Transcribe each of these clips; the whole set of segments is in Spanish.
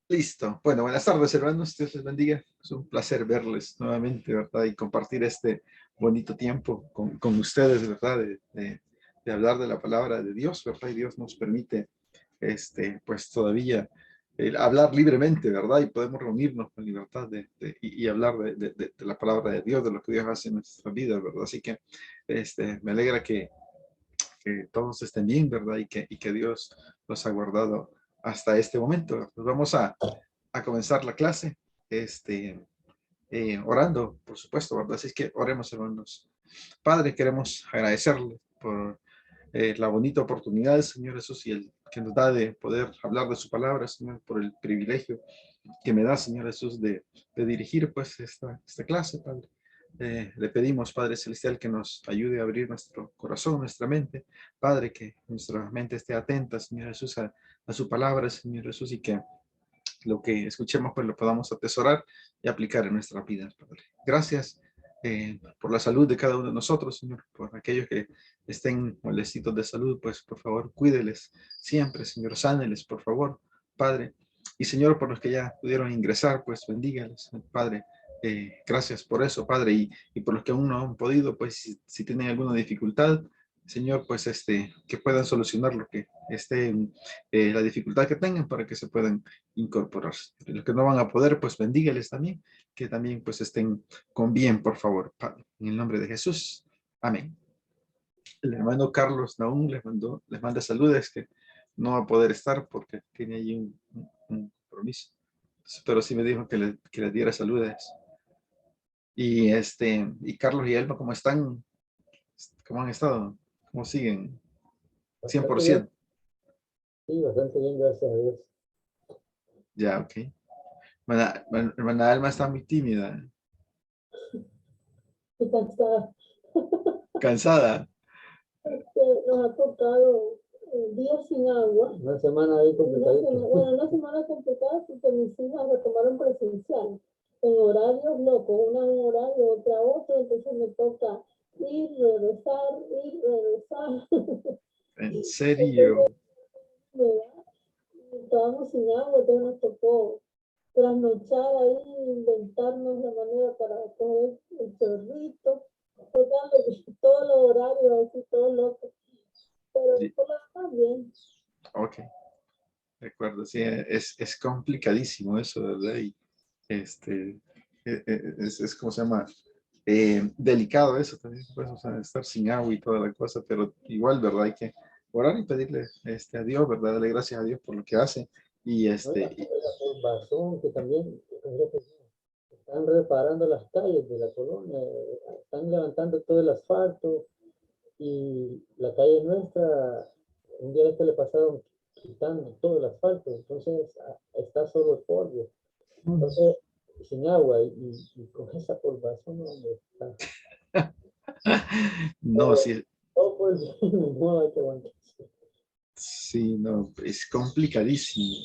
Listo. Bueno, buenas tardes, hermanos. Dios les bendiga. Es un placer verles nuevamente, ¿verdad? Y compartir este bonito tiempo con ustedes, ¿verdad? De hablar de la palabra de Dios, ¿verdad? Y Dios nos permite, pues todavía hablar libremente, ¿verdad? Y podemos reunirnos con libertad y hablar de la palabra de Dios, de lo que Dios hace en nuestra vida, ¿verdad? Así que me alegra que todos estén bien, ¿verdad? Y que Dios los ha guardado hasta este momento. Pues vamos a comenzar la clase, orando, por supuesto, ¿verdad? Así es que oremos, hermanos. Padre, queremos agradecerle por la bonita oportunidad, Señor Jesús, y el que nos da de poder hablar de su palabra, Señor, por el privilegio que me da, Señor Jesús, de dirigir, pues, esta clase, Padre. Le pedimos, Padre Celestial, que nos ayude a abrir nuestro corazón, nuestra mente. Padre, que nuestra mente esté atenta, Señor Jesús, a su palabra, Señor Jesús, y que lo que escuchemos pues lo podamos atesorar y aplicar en nuestra vida, Padre. Gracias por la salud de cada uno de nosotros, Señor, por aquellos que estén molestitos de salud, pues por favor cuídeles siempre, Señor, sáneles, por favor, Padre. Y Señor, por los que ya pudieron ingresar, pues bendígales, Padre. Gracias por eso, Padre, y por los que aún no han podido, pues si tienen alguna dificultad, Señor, pues que puedan solucionar lo que esté en la dificultad que tengan para que se puedan incorporarse. Los que no van a poder, pues bendígales también, que también pues estén con bien, por favor, Padre. En el nombre de Jesús. Amén. El hermano Carlos Naún les manda saludos, que no va a poder estar porque tiene ahí un compromiso. Pero sí me dijo que les diera saludos. Y Carlos y Elma, ¿cómo están? ¿Cómo han estado? ¿Cómo siguen? Bastante bien. 100%. Sí, bastante bien, gracias a Dios. Ya, ok. Hermana Alma está muy tímida. Estoy cansada. Cansada. Nos ha tocado días sin agua. Una semana ahí complicadita. Una semana complicada porque mis hijas retomaron presencial en horarios locos, una un horario, otra otro, entonces me toca ir, regresar. ¿En serio? Estábamos sin agua, entonces nos tocó trasnochar ahí, inventarnos la manera para coger el chorrito, todos los horarios así, todos locos, pero por lo demás bien. Ok, de acuerdo, sí, es complicadísimo eso, ¿verdad? Y es como se llama, delicado eso también, pues, o sea, estar sin agua y toda la cosa, pero igual, ¿verdad? Hay que orar y pedirle a Dios, ¿verdad? Darle gracias a Dios por lo que hace. Y No, la Forbazón, que también están reparando las calles de la colonia, están levantando todo el asfalto y la calle nuestra, un día le pasaron quitando todo el asfalto, entonces está solo el polvo. Entonces, sin agua y con esa Forbazón, donde está. no, sí, Todo por el modo hay que aguantar. sí, no, es complicadísimo.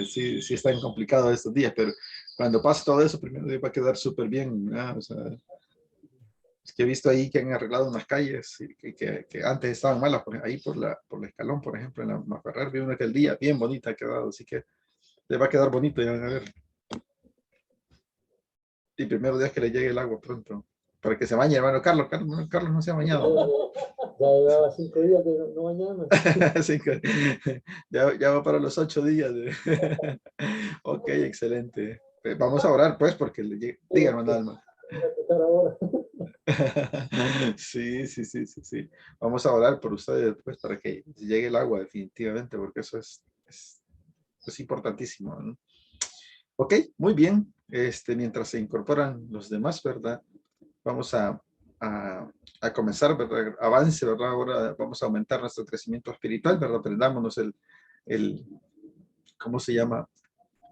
Sí, sí está complicado estos días, pero cuando pase todo eso, primero Dios va a quedar súper bien, ¿no? O sea, es que he visto ahí que han arreglado unas calles que antes estaban malas, ahí por la Escalón, por ejemplo, en la Maferrer, vi una que el día bien bonita ha quedado, así que le va a quedar bonito, ya van a ver. Y primero Dios que le llegue el agua pronto, para que se bañe, hermano Carlos. Carlos no se ha bañado. Ya llevaba 5 días que no bañaba. Así que ya va para los 8 días. Ok, excelente. Vamos a orar, pues, porque diga, hermano Alma. Ahora. Sí, sí, sí, sí, sí. Vamos a orar por ustedes, pues, para que llegue el agua, definitivamente, porque eso es importantísimo, ¿no? Ok, muy bien. Mientras se incorporan los demás, ¿verdad? Vamos a comenzar, ¿verdad? Avance, ¿verdad? Ahora vamos a aumentar nuestro crecimiento espiritual, ¿verdad? Aprendámonos el ¿cómo se llama?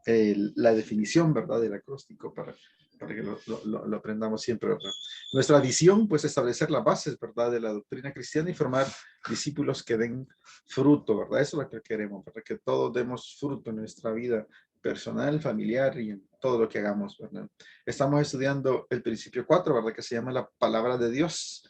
La definición, ¿verdad? Del acróstico para que lo aprendamos siempre, ¿verdad? Nuestra visión, pues, establecer las bases, ¿verdad? De la doctrina cristiana y formar discípulos que den fruto, ¿verdad? Eso es lo que queremos, ¿verdad? Que todos demos fruto en nuestra vida personal, familiar y en todo lo que hagamos, ¿verdad? Estamos estudiando el principio 4, ¿verdad? Que se llama la palabra de Dios,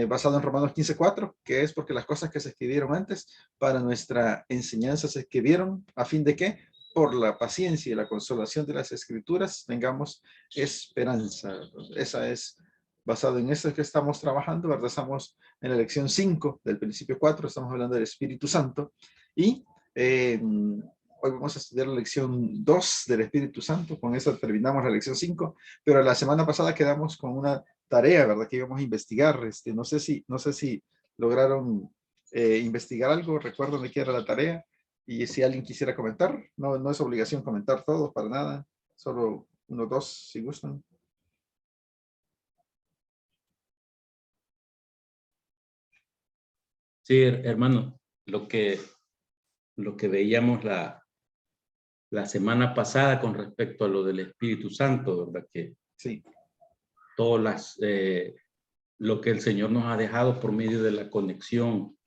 basado en Romanos 15:4, que es porque las cosas que se escribieron antes para nuestra enseñanza se escribieron a fin de qué, por la paciencia y la consolación de las Escrituras tengamos esperanza. Esa es basado en eso que estamos trabajando, ¿verdad? Estamos en la lección 5 del principio 4, estamos hablando del Espíritu Santo y hoy vamos a estudiar la lección 2 del Espíritu Santo, con eso terminamos la lección 5, pero la semana pasada quedamos con una tarea, ¿verdad? Que íbamos a investigar, no sé si lograron investigar algo, recuerdo de qué era la tarea, y si alguien quisiera comentar, no es obligación comentar todos para nada, solo uno o dos si gustan. Sí, hermano, lo que veíamos la semana pasada con respecto a lo del Espíritu Santo, ¿verdad? Que sí, todas lo que el Señor nos ha dejado por medio de la conexión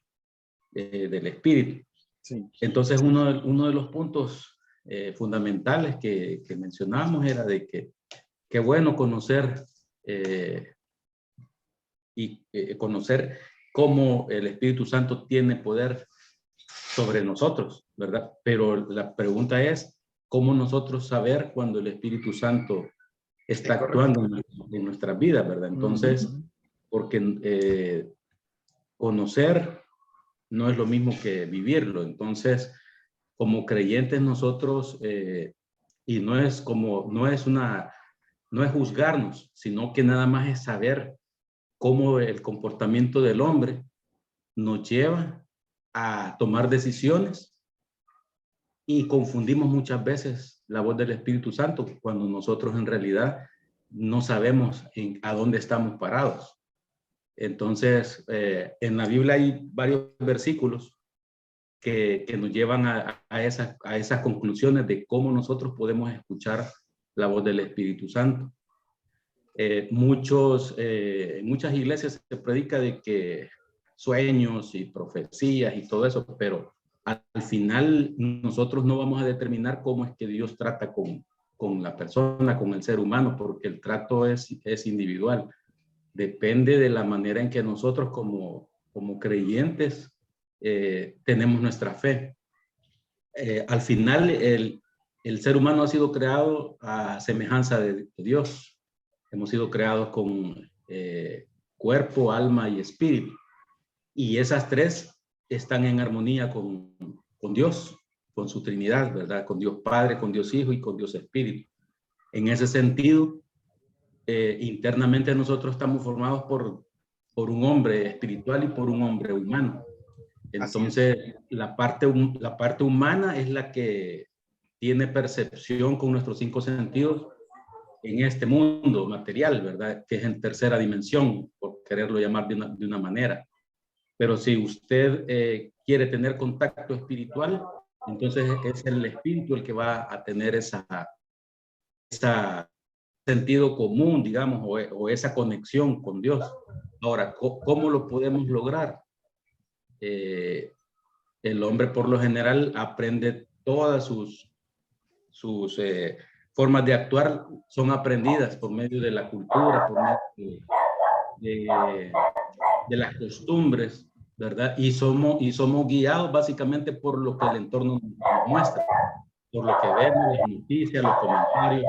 del Espíritu. sí. Entonces, uno de los puntos fundamentales que mencionamos era de que qué bueno conocer conocer cómo el Espíritu Santo tiene poder sobre nosotros, ¿verdad? Pero la pregunta es, ¿cómo nosotros saber cuando el Espíritu Santo está actuando en nuestras vidas, ¿verdad? Entonces, porque conocer no es lo mismo que vivirlo. Entonces, como creyentes nosotros, y no es juzgarnos, sino que nada más es saber cómo el comportamiento del hombre nos lleva a tomar decisiones y confundimos muchas veces la voz del Espíritu Santo cuando nosotros en realidad no sabemos a dónde estamos parados. Entonces, en la Biblia hay varios versículos que nos llevan a esas conclusiones de cómo nosotros podemos escuchar la voz del Espíritu Santo. En muchas iglesias se predica de que sueños y profecías y todo eso, pero al final nosotros no vamos a determinar cómo es que Dios trata con la persona, con el ser humano, porque el trato es individual. Depende de la manera en que nosotros como creyentes tenemos nuestra fe. Al final el ser humano ha sido creado a semejanza de Dios. Hemos sido creados con cuerpo, alma y espíritu. Y esas tres están en armonía con Dios, con su Trinidad, ¿verdad? Con Dios Padre, con Dios Hijo y con Dios Espíritu. En ese sentido, internamente nosotros estamos formados por un hombre espiritual y por un hombre humano. Entonces, la parte humana es la que tiene percepción con nuestros 5 sentidos en este mundo material, ¿verdad? Que es en tercera dimensión, por quererlo llamar de una manera. Pero si usted quiere tener contacto espiritual, entonces es el espíritu el que va a tener esa sentido común, digamos, o esa conexión con Dios. Ahora, ¿cómo lo podemos lograr? El hombre por lo general aprende todas sus formas de actuar son aprendidas por medio de la cultura, por medio de las costumbres, ¿verdad? Y somos guiados básicamente por lo que el entorno nos muestra, por lo que vemos, las noticias, los comentarios.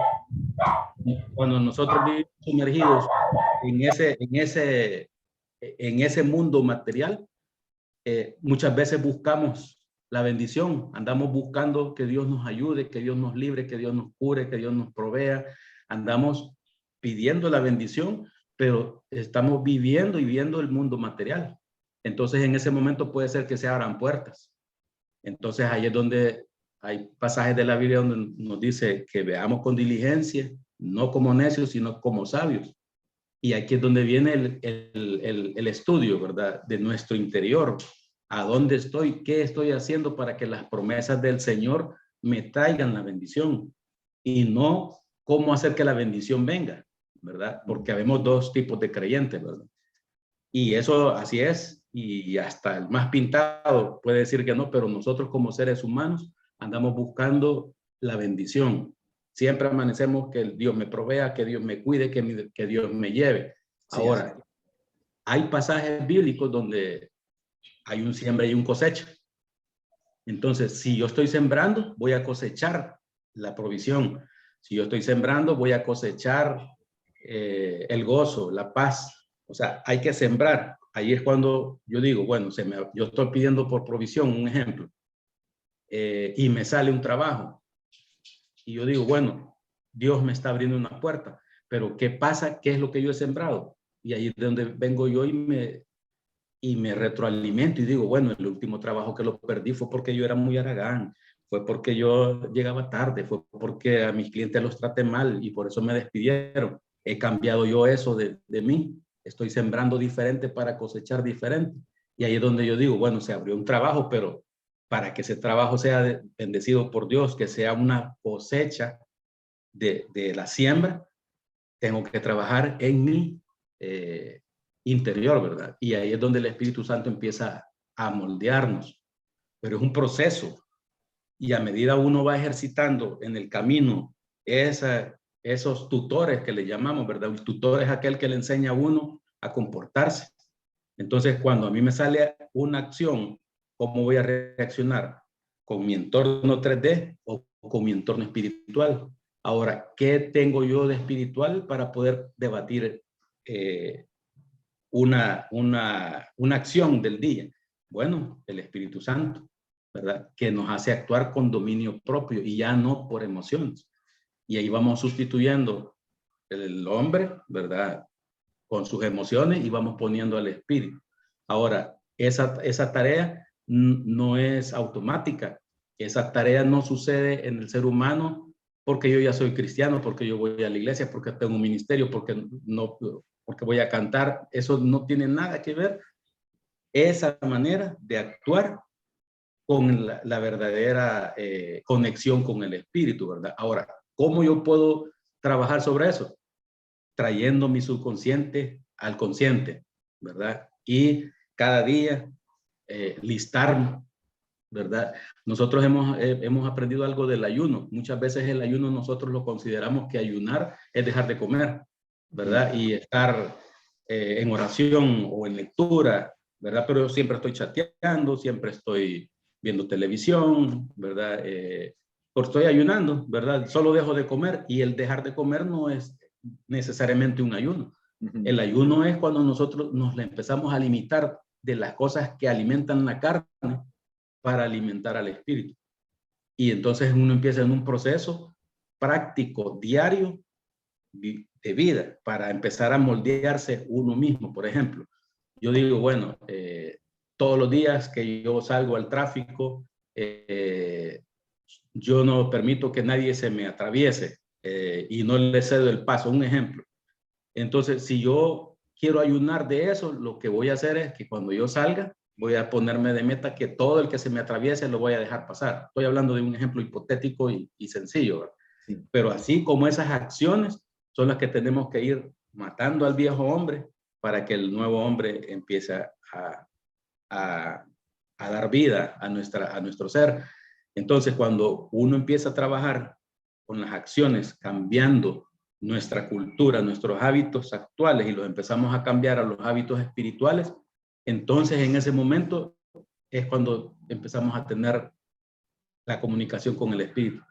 Cuando nosotros vivimos sumergidos en ese mundo material, muchas veces buscamos la bendición, andamos buscando que Dios nos ayude, que Dios nos libre, que Dios nos cure, que Dios nos provea, andamos pidiendo la bendición, pero estamos viviendo y viendo el mundo material. Entonces en ese momento puede ser que se abran puertas. Entonces ahí es donde hay pasajes de la Biblia donde nos dice que veamos con diligencia, no como necios, sino como sabios. Y aquí es donde viene el estudio, ¿verdad? De nuestro interior. ¿A dónde estoy? ¿Qué estoy haciendo para que las promesas del Señor me traigan la bendición? Y no cómo hacer que la bendición venga, ¿verdad? Porque habemos 2 tipos de creyentes, ¿verdad? Y eso así es. Y hasta el más pintado puede decir que no, pero nosotros como seres humanos andamos buscando la bendición. Siempre amanecemos que Dios me provea, que Dios me cuide, que Dios me lleve. Ahora, hay pasajes bíblicos donde hay un siembra y un cosecha. Entonces, si yo estoy sembrando, voy a cosechar la provisión. Si yo estoy sembrando, voy a cosechar el gozo, la paz. O sea, hay que sembrar. Ahí es cuando yo digo, bueno, yo estoy pidiendo por provisión, un ejemplo, y me sale un trabajo. Y yo digo, bueno, Dios me está abriendo una puerta, pero ¿qué pasa? ¿Qué es lo que yo he sembrado? Y ahí es donde vengo yo y me retroalimento y digo, bueno, el último trabajo que lo perdí fue porque yo era muy haragán, fue porque yo llegaba tarde, fue porque a mis clientes los traté mal y por eso me despidieron. He cambiado yo eso de mí, estoy sembrando diferente para cosechar diferente. Y ahí es donde yo digo, bueno, se abrió un trabajo, pero para que ese trabajo sea bendecido por Dios, que sea una cosecha de la siembra, tengo que trabajar en mi interior, ¿verdad? Y ahí es donde el Espíritu Santo empieza a moldearnos, pero es un proceso. Y a medida uno va ejercitando en el camino esos tutores que le llamamos, ¿verdad? Un tutor es aquel que le enseña a uno a comportarse. Entonces, cuando a mí me sale una acción, ¿cómo voy a reaccionar? ¿Con mi entorno 3D o con mi entorno espiritual? Ahora, ¿qué tengo yo de espiritual para poder debatir una acción del día? Bueno, el Espíritu Santo, ¿verdad? Que nos hace actuar con dominio propio y ya no por emociones. Y ahí vamos sustituyendo el hombre, ¿verdad? Con sus emociones y vamos poniendo al espíritu. Ahora, esa tarea no es automática. Esa tarea no sucede en el ser humano porque yo ya soy cristiano, porque yo voy a la iglesia, porque tengo un ministerio, porque voy a cantar. Eso no tiene nada que ver. Esa manera de actuar con la verdadera conexión con el espíritu, ¿verdad? Ahora, ¿cómo yo puedo trabajar sobre eso? Trayendo mi subconsciente al consciente, ¿verdad? Y cada día listarme, ¿verdad? Nosotros hemos aprendido algo del ayuno. Muchas veces el ayuno nosotros lo consideramos que ayunar es dejar de comer, ¿verdad? Y estar en oración o en lectura, ¿verdad? Pero yo siempre estoy chateando, siempre estoy viendo televisión, ¿verdad? Porque estoy ayunando, ¿verdad? Solo dejo de comer y el dejar de comer no es necesariamente un ayuno. El ayuno es cuando nosotros nos empezamos a limitar de las cosas que alimentan la carne para alimentar al espíritu. Y entonces uno empieza en un proceso práctico, diario, de vida, para empezar a moldearse uno mismo. Por ejemplo, yo digo, bueno, todos los días que yo salgo al tráfico, yo no permito que nadie se me atraviese y no le cedo el paso. Un ejemplo. Entonces, si yo quiero ayunar de eso, lo que voy a hacer es que cuando yo salga, voy a ponerme de meta que todo el que se me atraviese lo voy a dejar pasar. Estoy hablando de un ejemplo hipotético y sencillo, ¿verdad? Sí. Pero así como esas acciones son las que tenemos que ir matando al viejo hombre para que el nuevo hombre empiece a dar vida a nuestro ser. Entonces, cuando uno empieza a trabajar con las acciones, cambiando nuestra cultura, nuestros hábitos actuales y los empezamos a cambiar a los hábitos espirituales, entonces en ese momento es cuando empezamos a tener la comunicación con el espíritu.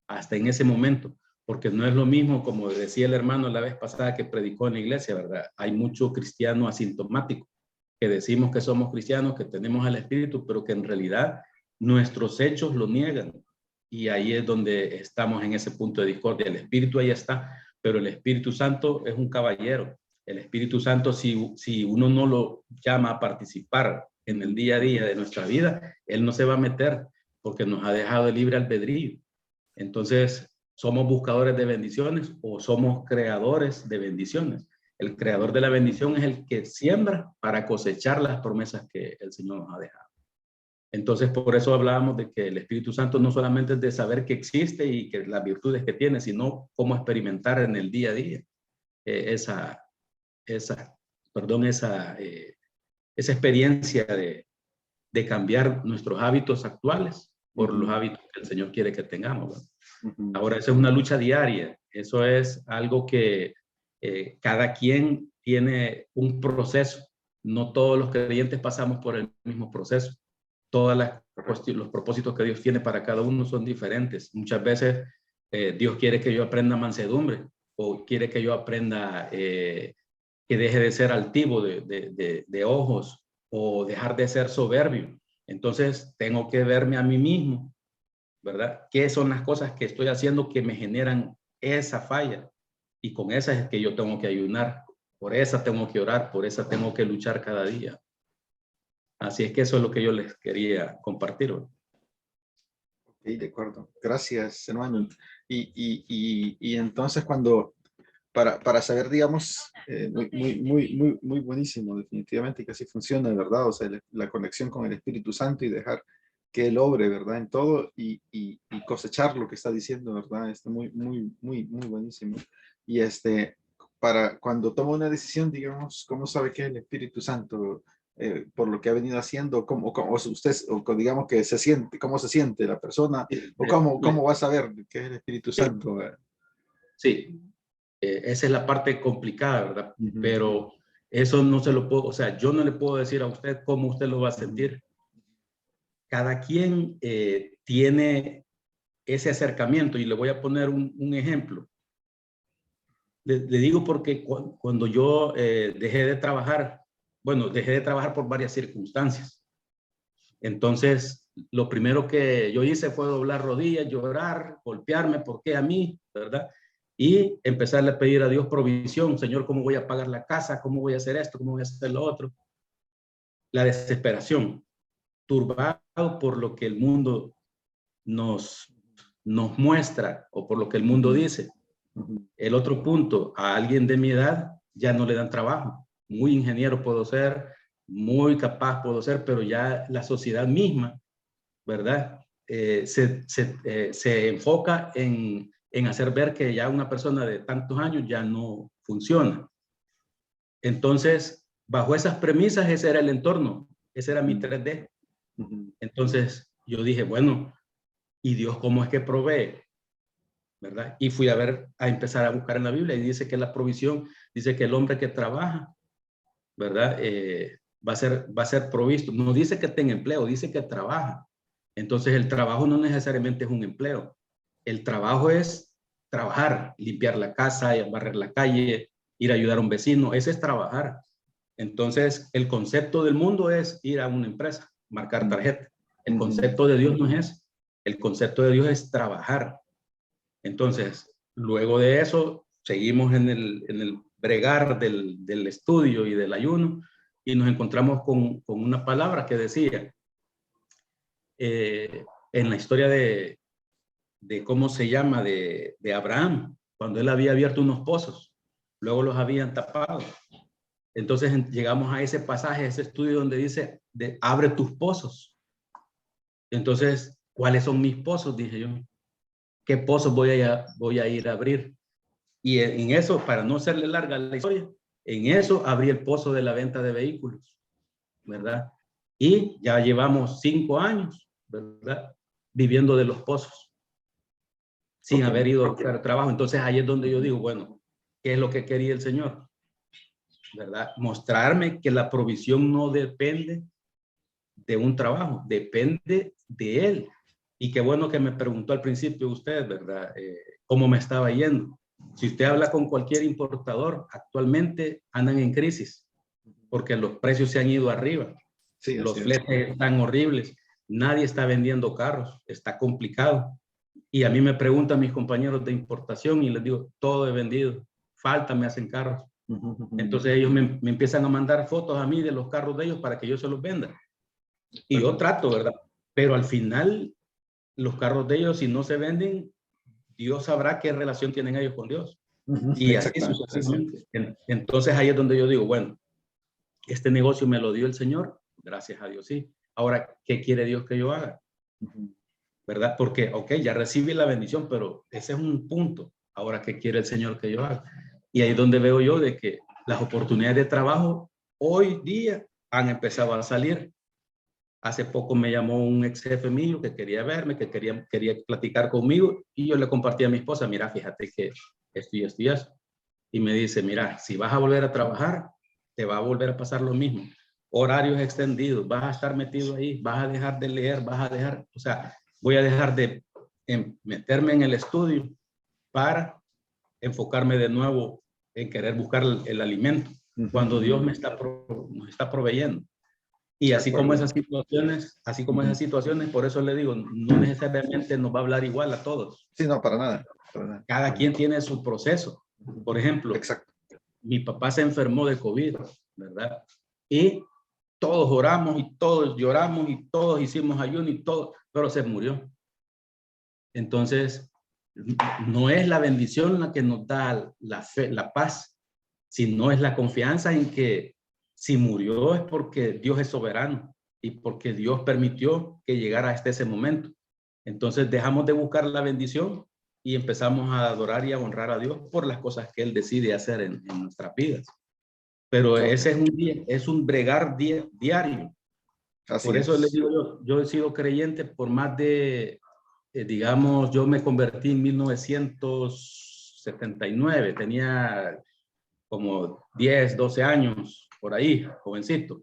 Hasta en ese momento, porque no es lo mismo, como decía el hermano la vez pasada que predicó en la iglesia, ¿verdad? Hay mucho cristiano asintomático que decimos que somos cristianos, que tenemos al espíritu, pero que en realidad nuestros hechos lo niegan. Y ahí es donde estamos en ese punto de discordia. El Espíritu ahí está, pero el Espíritu Santo es un caballero. El Espíritu Santo, si uno no lo llama a participar en el día a día de nuestra vida, Él no se va a meter porque nos ha dejado el libre albedrío. Entonces, ¿somos buscadores de bendiciones o somos creadores de bendiciones? El creador de la bendición es el que siembra para cosechar las promesas que el Señor nos ha dejado. Entonces, por eso hablábamos de que el Espíritu Santo no solamente es de saber que existe y que las virtudes que tiene, sino cómo experimentar en el día a día esa experiencia de cambiar nuestros hábitos actuales por los hábitos que el Señor quiere que tengamos, ¿no? Ahora, esa es una lucha diaria. Eso es algo que cada quien tiene un proceso. No todos los creyentes pasamos por el mismo proceso. todas las los propósitos que Dios tiene para cada uno son diferentes. Muchas veces Dios quiere que yo aprenda mansedumbre, o quiere que yo aprenda que deje de ser altivo de ojos, o dejar de ser soberbio. Entonces tengo que verme a mí mismo, ¿verdad? ¿Qué son las cosas que estoy haciendo que me generan esa falla? Y con esa es que yo tengo que ayunar, por esa tengo que orar, por esa tengo que luchar cada día. Así es que eso es lo que yo les quería compartir hoy. Sí, de acuerdo. Gracias, hermano. Y entonces cuando, para saber, digamos, muy buenísimo, definitivamente que así funciona, ¿verdad? O sea, la conexión con el Espíritu Santo y dejar que Él obre, ¿verdad? En todo y cosechar lo que está diciendo, ¿verdad? Está muy buenísimo. Y para cuando toma una decisión, digamos, ¿cómo sabe que es el Espíritu Santo? Por lo que ha venido haciendo, o usted, o digamos que se siente, cómo se siente la persona, o cómo va a saber que es el Espíritu Santo. Sí, esa es la parte complicada, ¿verdad? Ujú. Pero eso no se lo puedo, o sea, yo no le puedo decir a usted cómo usted lo va a sentir. Cada quien tiene ese acercamiento, y le voy a poner un ejemplo. Le digo porque cuando yo dejé de trabajar, bueno, dejé de trabajar por varias circunstancias. Entonces, lo primero que yo hice fue doblar rodillas, llorar, golpearme, ¿por qué a mí? ¿Verdad? Y empezarle a pedir a Dios provisión. Señor, ¿cómo voy a pagar la casa? ¿Cómo voy a hacer esto? ¿Cómo voy a hacer lo otro? La desesperación, turbado por lo que el mundo nos muestra, o por lo que el mundo dice. El otro punto, a alguien de mi edad ya no le dan trabajo. Muy ingeniero puedo ser, muy capaz puedo ser, pero ya la sociedad misma, ¿verdad? Se enfoca en hacer ver que ya una persona de tantos años ya no funciona. Entonces, bajo esas premisas, ese era el entorno, ese era mi 3D. Entonces, yo dije, bueno, ¿y Dios cómo es que provee? ¿Verdad? Y fui a empezar a buscar en la Biblia, y dice que la provisión, dice que el hombre que trabaja, ¿verdad? Va a ser provisto. No dice que tenga empleo, dice que trabaja. Entonces el trabajo no necesariamente es un empleo. El trabajo es trabajar, limpiar la casa, barrer la calle, ir a ayudar a un vecino. Ese es trabajar. Entonces el concepto del mundo es ir a una empresa, marcar tarjeta. El concepto de Dios no es eso. El concepto de Dios es trabajar. Entonces, luego de eso, seguimos en el bregar del estudio y del ayuno, y nos encontramos con una palabra que decía, en la historia de cómo se llama, de Abraham, cuando él había abierto unos pozos, luego los habían tapado. Entonces llegamos a ese pasaje, a ese estudio donde dice, abre tus pozos. Entonces, ¿cuáles son mis pozos? Dije yo. ¿Qué pozos voy a ir a abrir? Y en eso, para no hacerle larga la historia, en eso abrí el pozo de la venta de vehículos, ¿verdad? Y ya llevamos 5 años, ¿verdad? Viviendo de los pozos, sin haber ido a buscar trabajo. Entonces ahí es donde yo digo, bueno, ¿qué es lo que quería el Señor? ¿Verdad? Mostrarme que la provisión no depende de un trabajo, depende de Él. Y qué bueno que me preguntó al principio usted, ¿verdad? ¿Cómo me estaba yendo? Si usted habla con cualquier importador, actualmente andan en crisis porque los precios se han ido arriba. Sí, los fletes están horribles. Nadie está vendiendo carros. Está complicado. Y a mí me preguntan mis compañeros de importación y les digo, todo he vendido. Falta me hacen carros. Entonces ellos me empiezan a mandar fotos a mí de los carros de ellos para que yo se los venda. Y yo trato, ¿verdad? Pero al final, los carros de ellos, si no se venden, Dios sabrá qué relación tienen ellos con Dios. Y así sucesivamente. Entonces ahí es donde yo digo, bueno, este negocio me lo dio el Señor, gracias a Dios, sí. Ahora, ¿qué quiere Dios que yo haga? ¿Verdad? Porque, ok, ya recibí la bendición, pero ese es un punto. Ahora, ¿qué quiere el Señor que yo haga? Y ahí es donde veo yo de que las oportunidades de trabajo hoy día han empezado a salir. Hace poco me llamó un ex jefe mío que quería verme, que quería platicar conmigo, y yo le compartí a mi esposa, mira, fíjate que esto y esto y eso. Y me dice, mira, si vas a volver a trabajar, te va a volver a pasar lo mismo. horarios extendidos, vas a estar metido ahí, vas a dejar de leer, vas a dejar, o sea, voy a dejar de meterme en el estudio para enfocarme de nuevo en querer buscar el alimento, cuando Dios nos está proveyendo. Y así como esas situaciones, por eso le digo, no necesariamente nos va a hablar igual a todos. Sí, no, para nada. Para nada. Cada quien tiene su proceso. Por ejemplo, Exacto. mi papá se enfermó de COVID, ¿verdad? Y todos oramos y todos lloramos y todos hicimos ayuno y todo, pero se murió. Entonces, no es la bendición la que nos da la fe, la paz, sino es la confianza en que si murió es porque Dios es soberano y porque Dios permitió que llegara hasta ese momento. Entonces dejamos de buscar la bendición y empezamos a adorar y a honrar a Dios por las cosas que Él decide hacer en nuestras vidas. Pero ese es un día, es un bregar diario. Así por eso es. les digo yo he sido creyente por más de, digamos, yo me convertí en 1979, tenía como 10, 12 años, por ahí, jovencito.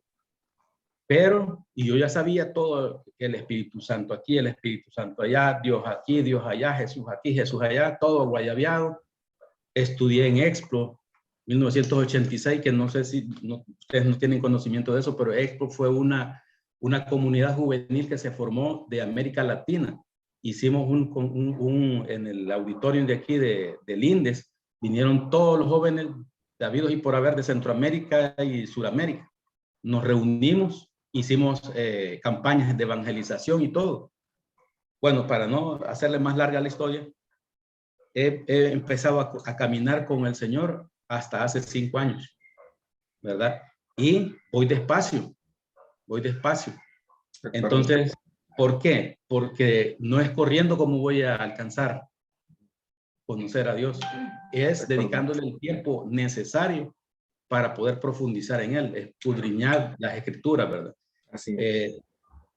Pero, y yo ya sabía todo, el Espíritu Santo aquí, el Espíritu Santo allá, Dios aquí, Dios allá, Jesús aquí, Jesús allá, todo guayabeado. Estudié en Explo, 1986, que no sé si ustedes no tienen conocimiento de eso, pero Explo fue una comunidad juvenil que se formó de América Latina. Hicimos en el auditorio de aquí de Lindes, vinieron todos los jóvenes de habidos y por haber de Centroamérica y Suramérica. Nos reunimos, hicimos campañas de evangelización y todo. Bueno, para no hacerle más larga la historia, he empezado a caminar con el Señor hasta hace 5 años, ¿verdad? Y voy despacio. Entonces, ¿por qué? Porque no es corriendo como voy a alcanzar conocer a Dios. Es dedicándole el tiempo necesario para poder profundizar en Él, escudriñar las Escrituras, ¿verdad? Así es.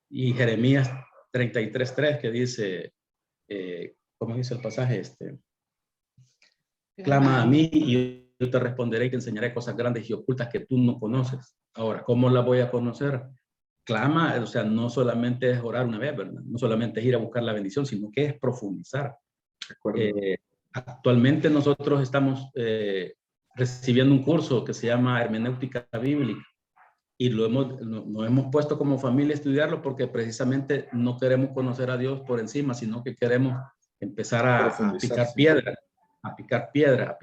Y Jeremías 33:3 que dice, ¿cómo dice el pasaje? Clama a mí y yo te responderé y te enseñaré cosas grandes y ocultas que tú no conoces. Ahora, ¿cómo las voy a conocer? Clama, o sea, no solamente es orar una vez, ¿verdad? No solamente es ir a buscar la bendición, sino que es profundizar. Actualmente nosotros estamos recibiendo un curso que se llama Hermenéutica Bíblica y nos hemos puesto como familia a estudiarlo porque precisamente no queremos conocer a Dios por encima, sino que queremos empezar a picar piedra,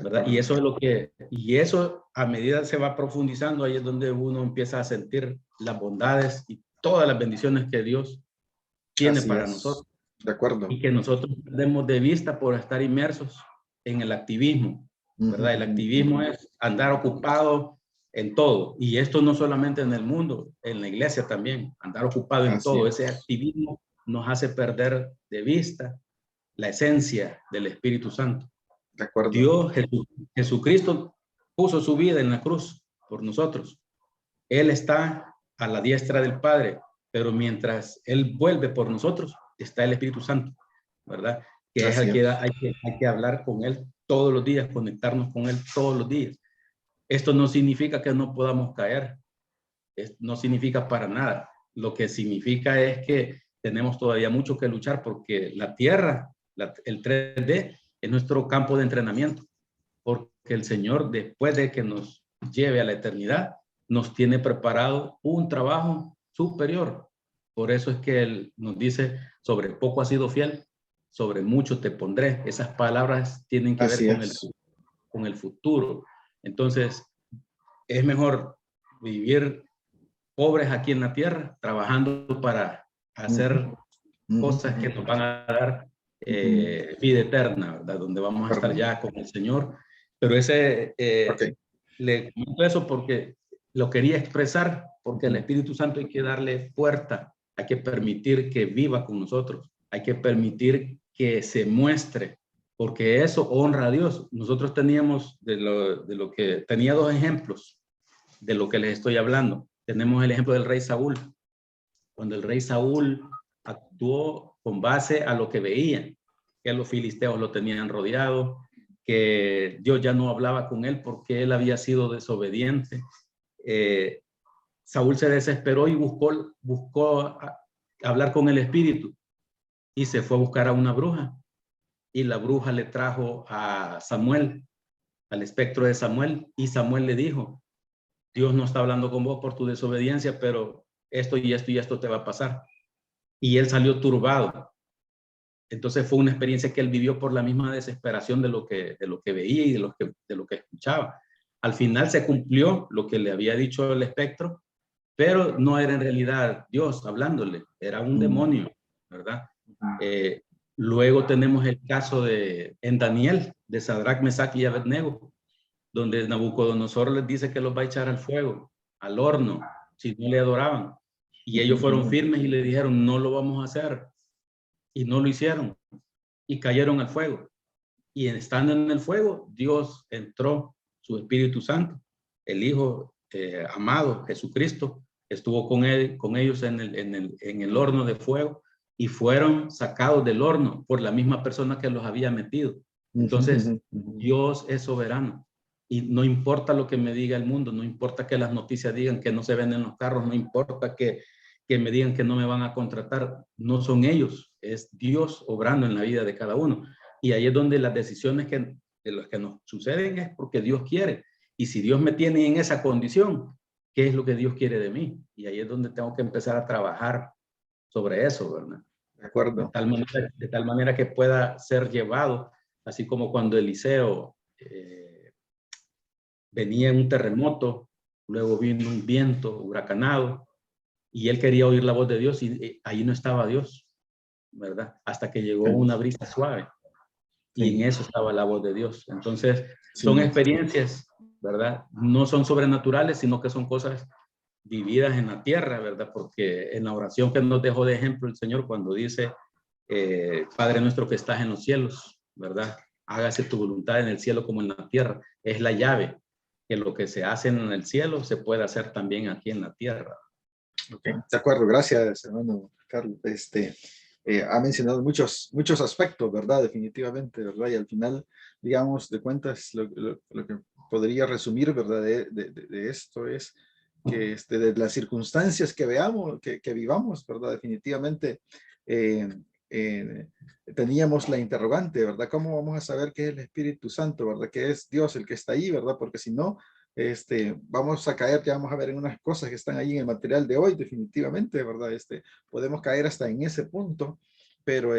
¿verdad? Y eso es y eso a medida se va profundizando, ahí es donde uno empieza a sentir las bondades y todas las bendiciones que Dios tiene para nosotros. De acuerdo. Y que nosotros perdemos de vista por estar inmersos en el activismo, ¿verdad? El activismo es andar ocupado en todo. Y esto no solamente en el mundo, en la iglesia también, andar ocupado en todo. Ese activismo nos hace perder de vista la esencia del Espíritu Santo. De acuerdo. Dios, Jesucristo puso su vida en la cruz por nosotros. Él está a la diestra del Padre, pero mientras Él vuelve por nosotros, está el Espíritu Santo, ¿verdad? Que es el que hay que hablar con Él todos los días, conectarnos con Él todos los días. Esto no significa que no podamos caer, no significa para nada. Lo que significa es que tenemos todavía mucho que luchar porque la tierra, el 3D, es nuestro campo de entrenamiento, porque el Señor, después de que nos lleve a la eternidad, nos tiene preparado un trabajo superior. Por eso es que Él nos dice, sobre poco has sido fiel, sobre mucho te pondré. Esas palabras tienen que ver con el futuro. Entonces, es mejor vivir pobres aquí en la tierra, trabajando para hacer cosas que nos van a dar vida eterna, ¿verdad? Donde vamos a estar ya con el Señor. Pero le comento eso porque lo quería expresar, porque el Espíritu Santo hay que darle puerta, hay que permitir que viva con nosotros, hay que permitir que se muestre, porque eso honra a Dios. Nosotros teníamos tenía 2 ejemplos de lo que les estoy hablando. Tenemos el ejemplo del rey Saúl. Cuando el rey Saúl actuó con base a lo que veían, que los filisteos lo tenían rodeado, que Dios ya no hablaba con él porque él había sido desobediente. Saúl se desesperó y buscó hablar con el espíritu y se fue a buscar a una bruja. Y la bruja le trajo a Samuel, al espectro de Samuel, y Samuel le dijo, Dios no está hablando con vos por tu desobediencia, pero esto y esto y esto te va a pasar. Y él salió turbado. Entonces fue una experiencia que él vivió por la misma desesperación de lo que veía y de lo que escuchaba. Al final se cumplió lo que le había dicho el espectro, pero no era en realidad Dios hablándole, era un demonio, ¿verdad? Luego tenemos el caso en Daniel, de Sadrach, Mesach y Abednego, donde Nabucodonosor les dice que los va a echar al fuego, al horno, si no le adoraban. Y ellos fueron firmes y le dijeron, no lo vamos a hacer. Y no lo hicieron. Y cayeron al fuego. Y estando en el fuego, Dios entró, su Espíritu Santo, el Hijo amado, Jesucristo, estuvo con ellos en el horno de fuego y fueron sacados del horno por la misma persona que los había metido. Entonces, Dios es soberano. Y no importa lo que me diga el mundo, no importa que las noticias digan que no se venden los carros, no importa que me digan que no me van a contratar, no son ellos, es Dios obrando en la vida de cada uno. Y ahí es donde las decisiones de las que nos suceden es porque Dios quiere. Y si Dios me tiene en esa condición, ¿qué es lo que Dios quiere de mí? Y ahí es donde tengo que empezar a trabajar sobre eso, ¿verdad? De acuerdo. De tal manera que pueda ser llevado, así como cuando Eliseo venía en un terremoto, luego vino un viento huracanado, y él quería oír la voz de Dios y ahí no estaba Dios, ¿verdad? Hasta que llegó una brisa suave y en eso estaba la voz de Dios. Entonces, son experiencias, ¿verdad? No son sobrenaturales, sino que son cosas vividas en la tierra, ¿verdad? Porque en la oración que nos dejó de ejemplo el Señor cuando dice, Padre nuestro que estás en los cielos, ¿verdad? Hágase tu voluntad en el cielo como en la tierra. Es la llave, que lo que se hace en el cielo se puede hacer también aquí en la tierra. Okay. De acuerdo, gracias, hermano Carlos. Ha mencionado muchos aspectos, ¿verdad? Definitivamente, ¿verdad? Y al final, digamos, de cuentas, lo que podría resumir, ¿verdad? De esto es que de las circunstancias que veamos, que vivamos, ¿verdad? Definitivamente teníamos la interrogante, ¿verdad? ¿Cómo vamos a saber qué es el Espíritu Santo, ¿verdad? Que es Dios el que está ahí, ¿verdad? Porque si no, vamos a caer, ya vamos a ver en unas cosas que están ahí en el material de hoy, definitivamente, ¿verdad? Podemos caer hasta en ese punto, pero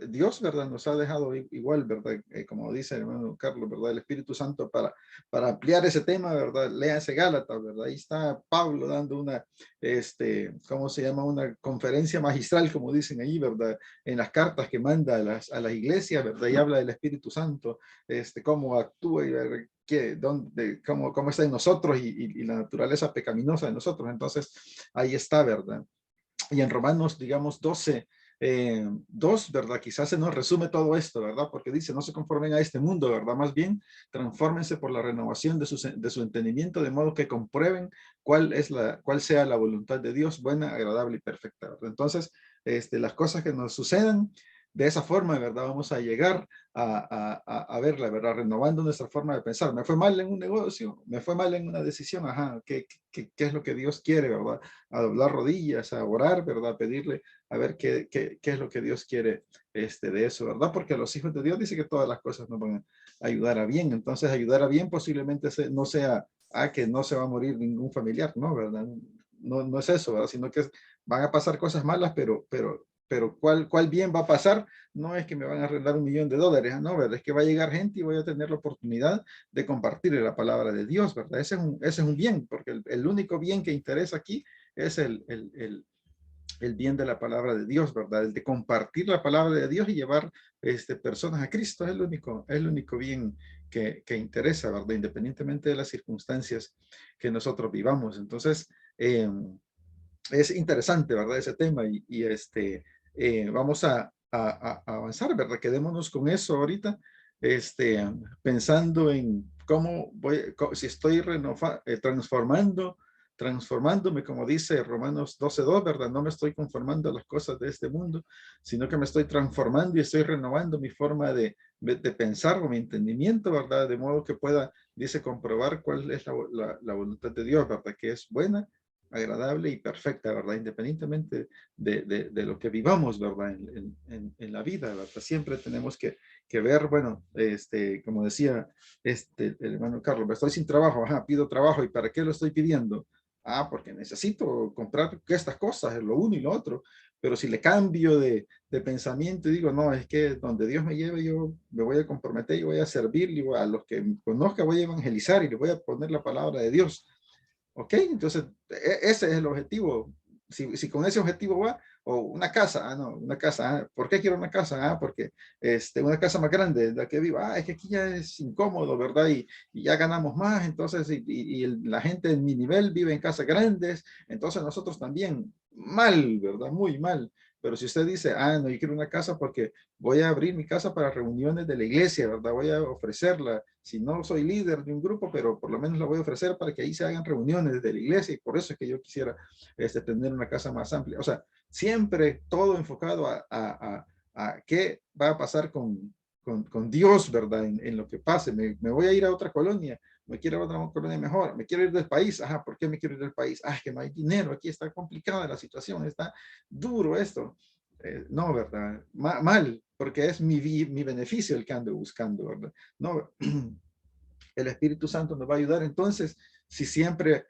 Dios, ¿verdad? Nos ha dejado igual, ¿verdad? Como dice el hermano Carlos, ¿verdad? El Espíritu Santo para ampliar ese tema, ¿verdad? Léanse Gálatas, ¿verdad? Ahí está Pablo dando una, ¿cómo se llama? Una conferencia magistral, como dicen ahí, ¿verdad? En las cartas que manda a las iglesias, ¿verdad? Y habla del Espíritu Santo, cómo actúa y cómo está en nosotros y la naturaleza pecaminosa de nosotros. Entonces, ahí está, ¿verdad? Y en Romanos, digamos, 12, 2, ¿verdad? Quizás se nos resume todo esto, ¿verdad? Porque dice, no se conformen a este mundo, ¿verdad? Más bien, transfórmense por la renovación de su entendimiento, de modo que comprueben cuál sea la voluntad de Dios, buena, agradable y perfecta, ¿verdad? Entonces, las cosas que nos sucedan, de esa forma, ¿verdad? Vamos a llegar a verla, ¿verdad? Renovando nuestra forma de pensar. Me fue mal en un negocio, me fue mal en una decisión, ajá, ¿qué es lo que Dios quiere, ¿verdad? A doblar rodillas, a orar, ¿verdad? A pedirle a ver qué es lo que Dios quiere de eso, ¿verdad? Porque los hijos de Dios dice que todas las cosas nos van a ayudar a bien. Entonces, ayudar a bien posiblemente no sea que no se va a morir ningún familiar, ¿no? ¿Verdad? No es eso, ¿verdad? Sino que van a pasar cosas malas, pero ¿cuál bien va a pasar? No es que me van a arreglar $1.000.000, no, ¿verdad? Es que va a llegar gente y voy a tener la oportunidad de compartir la palabra de Dios, ¿verdad? Ese es un bien, porque el único bien que interesa aquí es el bien de la palabra de Dios, ¿verdad? El de compartir la palabra de Dios y llevar personas a Cristo es el único bien que interesa, ¿verdad? Independientemente de las circunstancias que nosotros vivamos. Entonces, es interesante, ¿verdad? Ese tema y vamos a avanzar, ¿verdad? Quedémonos con eso ahorita, pensando en si estoy transformándome, como dice Romanos 12:2, ¿verdad? No me estoy conformando a las cosas de este mundo, sino que me estoy transformando y estoy renovando mi forma de pensar o mi entendimiento, ¿verdad? De modo que pueda, dice, comprobar cuál es la voluntad de Dios, ¿verdad? Que es buena, agradable y perfecta, ¿verdad? Independientemente de lo que vivamos, ¿verdad? En la vida, ¿verdad? Siempre tenemos que ver, bueno, como decía el hermano Carlos, estoy sin trabajo, ajá, pido trabajo, ¿y para qué lo estoy pidiendo? Ah, porque necesito comprar estas cosas, lo uno y lo otro. Pero si le cambio de pensamiento y digo, no, es que donde Dios me lleve, yo me voy a comprometer y voy a servir, y a los que me conozca voy a evangelizar y le voy a poner la palabra de Dios. ¿Ok? Entonces, ese es el objetivo. Si con ese objetivo va, o una casa, no, una casa, ¿por qué quiero una casa? Porque una casa más grande de la que vivo, es que aquí ya es incómodo, ¿verdad? Y ya ganamos más, entonces, la gente en mi nivel vive en casas grandes, entonces nosotros también, mal, ¿verdad? Muy mal. Pero si usted dice, no, yo quiero una casa porque voy a abrir mi casa para reuniones de la iglesia, ¿verdad? Voy a ofrecerla. Si no soy líder de un grupo, pero por lo menos la voy a ofrecer para que ahí se hagan reuniones de la iglesia, y por eso es que yo quisiera tener una casa más amplia. O sea, siempre todo enfocado a qué va a pasar con Dios, ¿verdad? En lo que pase. Me voy a ir a otra colonia, me quiero ir a otra colonia mejor, me quiero ir del país. Ajá, ¿por qué me quiero ir del país? Es que no hay dinero, aquí está complicada la situación, está duro esto. No, ¿verdad? Mal, porque es mi beneficio el que ando buscando, ¿verdad? No, el Espíritu Santo nos va a ayudar. Entonces, si siempre,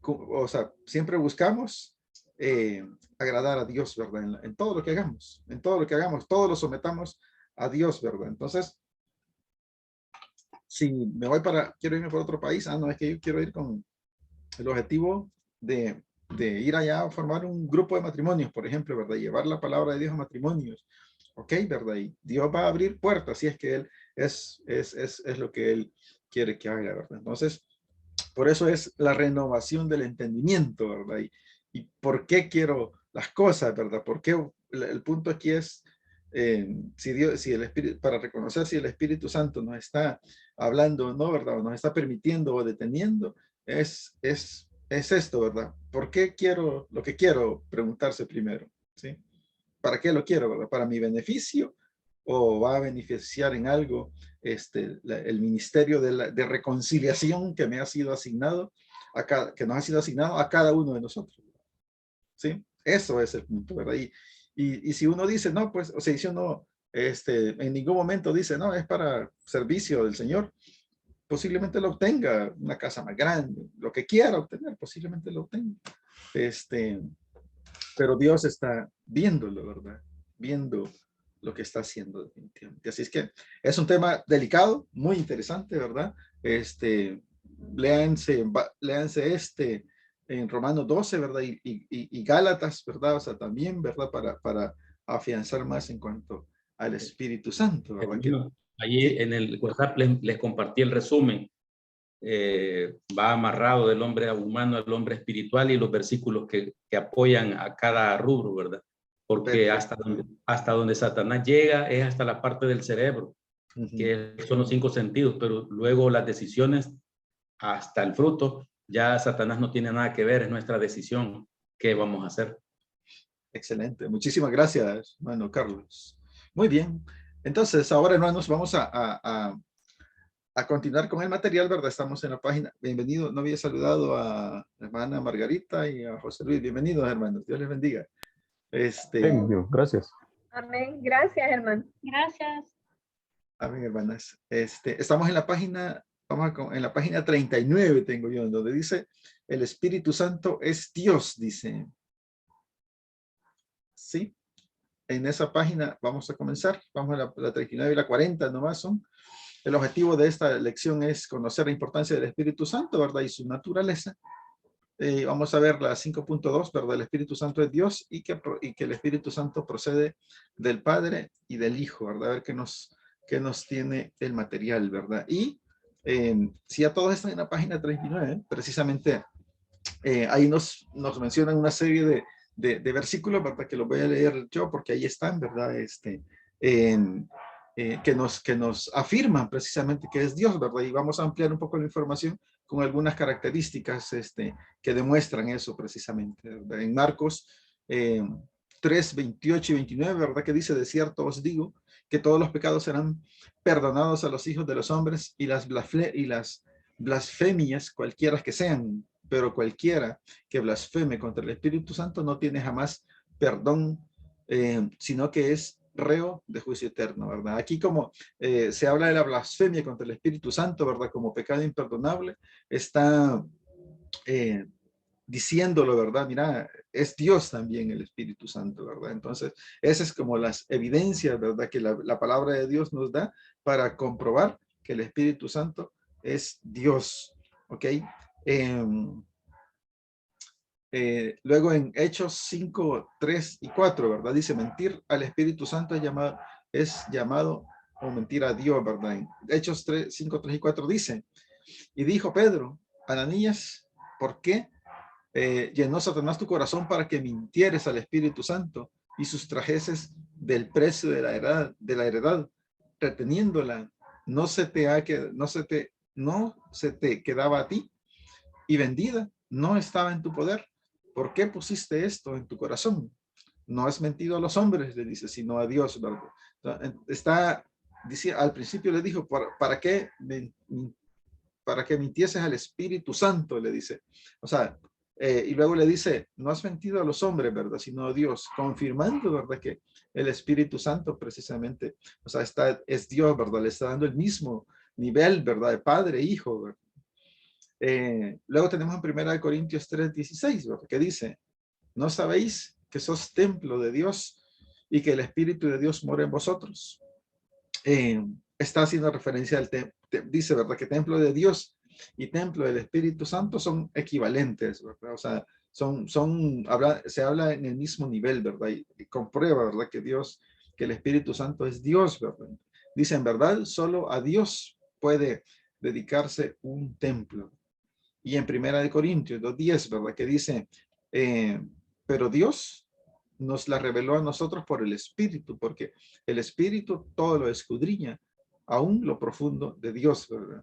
o sea, siempre buscamos agradar a Dios, ¿verdad? En todo lo que hagamos, en todo lo que hagamos, todo lo sometamos a Dios, ¿verdad? Entonces, si me voy quiero irme por otro país, no, es que yo quiero ir con el objetivo de ir allá a formar un grupo de matrimonios, por ejemplo, ¿verdad? Llevar la palabra de Dios a matrimonios, ¿ok? ¿Verdad? Y Dios va a abrir puertas, si es que Él es lo que Él quiere que haga, ¿verdad? Entonces, por eso es la renovación del entendimiento, ¿verdad? Y por qué quiero las cosas, ¿verdad? Porque el punto aquí es, si el Espíritu, para reconocer si el Espíritu Santo nos está hablando, ¿no? ¿Verdad? O nos está permitiendo o deteniendo, es esto, ¿verdad? ¿Por qué quiero lo que quiero? Preguntarse primero, ¿sí? ¿Para qué lo quiero, verdad? ¿Para mi beneficio o va a beneficiar en algo el ministerio de reconciliación que me ha sido asignado, que nos ha sido asignado a cada uno de nosotros? ¿Sí? Eso es el punto, ¿verdad? Y si uno dice, no, pues, o sea, si uno en ningún momento dice, no, es para servicio del Señor, posiblemente lo obtenga, una casa más grande, lo que quiera obtener, posiblemente lo obtenga. Pero Dios está viéndolo, ¿verdad? Viendo lo que está haciendo definitivamente. Así es que es un tema delicado, muy interesante, ¿verdad? Léanse en Romanos 12, ¿verdad? Y Gálatas, ¿verdad? O sea, también, ¿verdad? Para afianzar más en cuanto al Espíritu Santo, ¿verdad? Allí en el WhatsApp les compartí el resumen. Va amarrado del hombre humano al hombre espiritual y los versículos que apoyan a cada rubro, ¿verdad? Porque hasta donde Satanás llega es hasta la parte del cerebro, que son los 5 sentidos, pero luego las decisiones hasta el fruto, ya Satanás no tiene nada que ver, es nuestra decisión qué vamos a hacer. Excelente, muchísimas gracias, hermano Carlos. Muy bien, entonces ahora, hermanos, vamos a continuar con el material, ¿verdad? Estamos en la página. Bienvenido, no había saludado a la hermana Margarita y a José Luis. Bienvenidos, hermanos. Dios les bendiga. Gracias. Amén. Gracias, hermano. Gracias. Amén, hermanas. Estamos en la página, en la página 39, tengo yo, donde dice, el Espíritu Santo es Dios, dice. Sí, en esa página vamos a comenzar. Vamos a la 39 y la 40 nomás son. El objetivo de esta lección es conocer la importancia del Espíritu Santo, ¿verdad? Y su naturaleza. Vamos a ver la 5.2, ¿verdad? El Espíritu Santo es Dios y que el Espíritu Santo procede del Padre y del Hijo, ¿verdad? A ver qué nos tiene el material, ¿verdad? Y si ya todos están en la página 39, precisamente ahí nos mencionan una serie de versículos, ¿verdad? Que los voy a leer yo porque ahí están, ¿verdad? Que nos afirman precisamente que es Dios, ¿verdad? Y vamos a ampliar un poco la información con algunas características que demuestran eso precisamente, ¿verdad? En Marcos 3, 28 y 29, ¿verdad? Que dice, de cierto os digo, que todos los pecados serán perdonados a los hijos de los hombres y las blasfemias, cualquiera que sean, pero cualquiera que blasfeme contra el Espíritu Santo no tiene jamás perdón, sino que es reo de juicio eterno, ¿verdad? Aquí como se habla de la blasfemia contra el Espíritu Santo, ¿verdad? Como pecado imperdonable, está diciéndolo, ¿verdad? Mira, es Dios también el Espíritu Santo, ¿verdad? Entonces, esas es como las evidencias, ¿verdad? Que la palabra de Dios nos da para comprobar que el Espíritu Santo es Dios, ¿ok? Luego en Hechos 5, 3 y 4, ¿verdad? Dice, mentir al Espíritu Santo es llamado o mentir a Dios, ¿verdad? En Hechos 3, 5, 3 y 4 dice, y dijo Pedro, Ananías, ¿por qué llenó Satanás tu corazón para que mintieres al Espíritu Santo y sustrajeses del precio de la heredad, reteniéndola? No se te quedaba a ti y vendida, no estaba en tu poder. ¿Por qué pusiste esto en tu corazón? No has mentido a los hombres, le dice, sino a Dios, ¿verdad? Dice, al principio le dijo, ¿para qué mintieses al Espíritu Santo? Le dice. O sea, y luego le dice, no has mentido a los hombres, ¿verdad? Sino a Dios, confirmando, ¿verdad? Que el Espíritu Santo precisamente, o sea, es Dios, ¿verdad? Le está dando el mismo nivel, ¿verdad? De Padre, Hijo, ¿verdad? Luego tenemos en 1 Corintios 3:16, ¿verdad? Que dice, ¿no sabéis que sos templo de Dios y que el Espíritu de Dios mora en vosotros? Está haciendo referencia al dice, ¿verdad? Que templo de Dios y templo del Espíritu Santo son equivalentes, ¿verdad? O sea, se habla en el mismo nivel, ¿verdad? Y comprueba, ¿verdad? Que el Espíritu Santo es Dios, ¿verdad? Dice, en verdad, solo a Dios puede dedicarse un templo. Y en 1 Corintios 2:10, ¿verdad? Que dice, pero Dios nos la reveló a nosotros por el Espíritu, porque el Espíritu todo lo escudriña, aún lo profundo de Dios, ¿verdad?